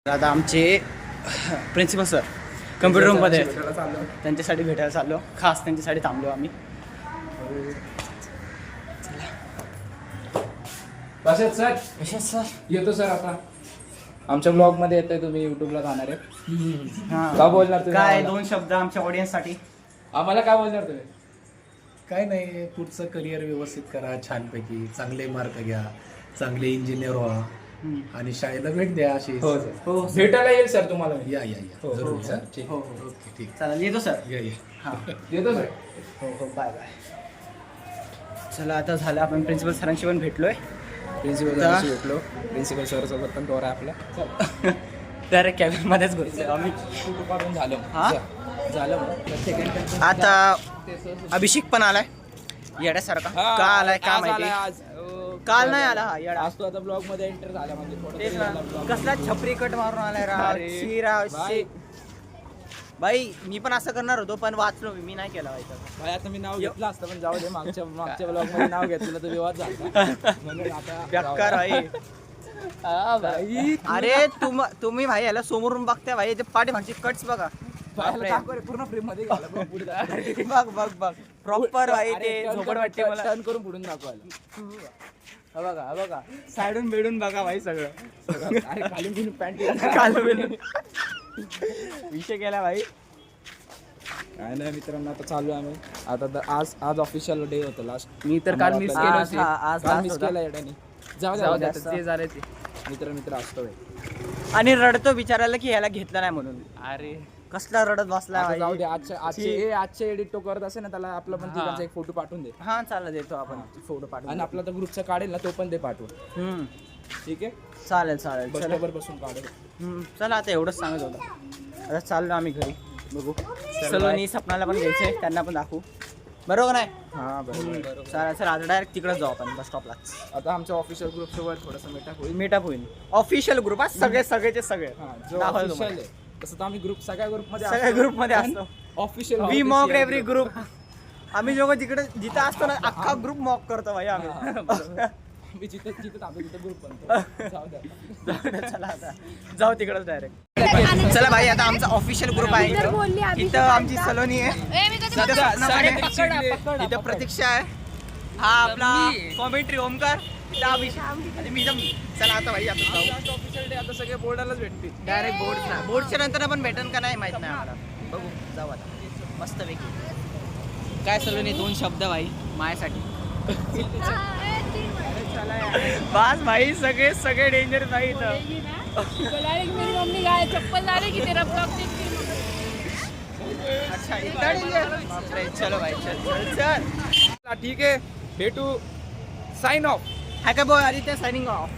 आता आमचे प्रिन्सिपल सर कम्प्युटर रूममध्ये आहेत. भेटायला चाललो. त्यांच्यासाठी भेटायला चाललो, खास त्यांच्यासाठी थांबलो आम्ही. कशात सर कशात सर? येतो सर आता आमच्या ब्लॉग मध्ये येतोय, तुम्ही युट्यूबला जाणार आहे. हां का बोलणार तुम्ही काय आम्हाला? 2 शब्द आमच्या ऑडियन्ससाठी. आम्हाला काय बोलणार तुम्ही? काय नाही, पुढचं करिअर व्यवस्थित करा, छानपैकी चांगले मार्क घ्या, चांगले इंजिनियर व्हा आणि शाळेला भेट द्या. अशी हो सर, हो भेटायला येईल सर तुम्हाला मी. या हो, जरूर हो, सर. ठीक हो, आहे. हो. ओके ठीक. चालेल, येतो सर. या हां येतो सर. हो हो, बाय बाय. चला आता झालं, आपण प्रिन्सिपल सरांशी पण भेटलोय. प्रिन्सिपल सरांशी भेटलो. प्रिन्सिपल सरांसोबत पण दौरा आहे आपला. डायरेक्ट कॅबिनमध्येच बसलो आम्ही. फोटो काढून झालं. हा? झालं मग. सेकंड आता अभिषेक पण आलाय येड्यासारखा. का आलाय का माहिती? आज काल नाही आला हा येडा. आज तो आता ब्लॉग मध्ये एंटर झाला म्हणजे थोडं तेच तरी ना, झाला vlog. कसला छपरी कट मारून आलाय रा. अरे, शिरा बाई. बाई मी पण असं करणार होतो पण वाचलो मी नाही केला बाई तसं. भाई आता मी नाव घेतलं असतं पण जाऊ दे, मागच्या ब्लॉग मध्ये नाव घेतलं तर विवाद झाला. म्हणून आता बेकार भाई. हा भाई, अरे तुम्ही भाई याला समोरून बघताय भाई, ते पाठीमागचे कट्स बघा. पाहायला टाकू रे, पूर्ण फ्रेम मध्ये गेला बघ पुढे जा. बघ प्रॉपर भाई अरे, ते turn झोपड वाटते turn मला. turn करून पुढून दाखवायला. हा बघा साईडून बेडून बघा भाई सगळं. अरे खाली बिन पॅन्ट विषय केला भाई. काय नाही मित्रांनो, आता चालू आहे आम्ही. आता आज ऑफिशियल डे होतं लास्ट. मी तर काल मिस केलं आज आज मिस केलं येण्याने. जाऊ जाऊ दे दे, आता ते झालं ते. मित्र असतो भाई. आणि रडतो विचारायला की ह्याला घेतलं नाही म्हणून. अरे कसला रडत बसला आता भाई. जाऊ दे, आजचे एडिट तो करत असेल ना, त्याला आपला पण तिघांचा एक फोटो पाठवून दे. हा चालेल, देतो आपण फोटो पाठवून. आणि आपला तर ग्रुपचा काढेल ना, तो पण दे पाठवून. ठीक आहे, चालेल बस चला. बरोबर बसून काढेल. चला आता एवढंच सांगत होतं. आता चाललो आम्ही घरी. बघू सलोनी सपनाला पण घ्यायचंय, त्यांना पण दाखवू. बरोबर नाही? हा बरोबर. चालेल चला, आता डायरेक्ट तिकडेच जाऊ आपण बस स्टॉपलाच. आता आमच्या ऑफिशियल ग्रुप सोबत थोडंसं मीटअप होईल. ऑफिशियल ग्रुप हा, सगळेचे सगळे. जो दाखवतो ऑफिशियल तुम्हाला. आहे तसं तर आम्ही ग्रुप सगळ्या ग्रुपमध्ये सगळ्या ग्रुपमध्ये असतो. Official we mock every group. आम्ही जेव्हा जिथं असतो ना, अख्खा ग्रुप मॉक करतो भाई आम्ही. मी जिथं थांबतो तिथं ग्रुप बनतो. जाऊ द्या. चला आता जाऊ तिकडच डायरेक्ट. चला भाई, आता आमचा ऑफिशियल ग्रुप आहे इथं. आमची सलोनी आहे, इथं प्रतीक्षा आहे, हा आपला कॉमेंट्री ओमकार, इथं अभिषेक आणि मी जम. चला आता भाई आपण जाऊ. ऑफिशियल डे आता सगळे बोर्डालाच भेटतील. डायरेक्ट बोर्डच्या नंतर पण भेटेल का नाही माहित नाही आम्हाला. बघू जाऊ आता मस्तपैकी. काय सलोनी 2 शब्द भाई माझ्यासाठी. बस भाई, सगळे डेंजर भाई इथं. मेरी मम्मी गाय चप्पल डाले की तेरा ब्लॉग देखती हूँ. अच्छा इतना डेंजर. बापरे, चलो भाई चल. ठीक आहे, भेटू. Sign off. Hacker boy Aditya signing of.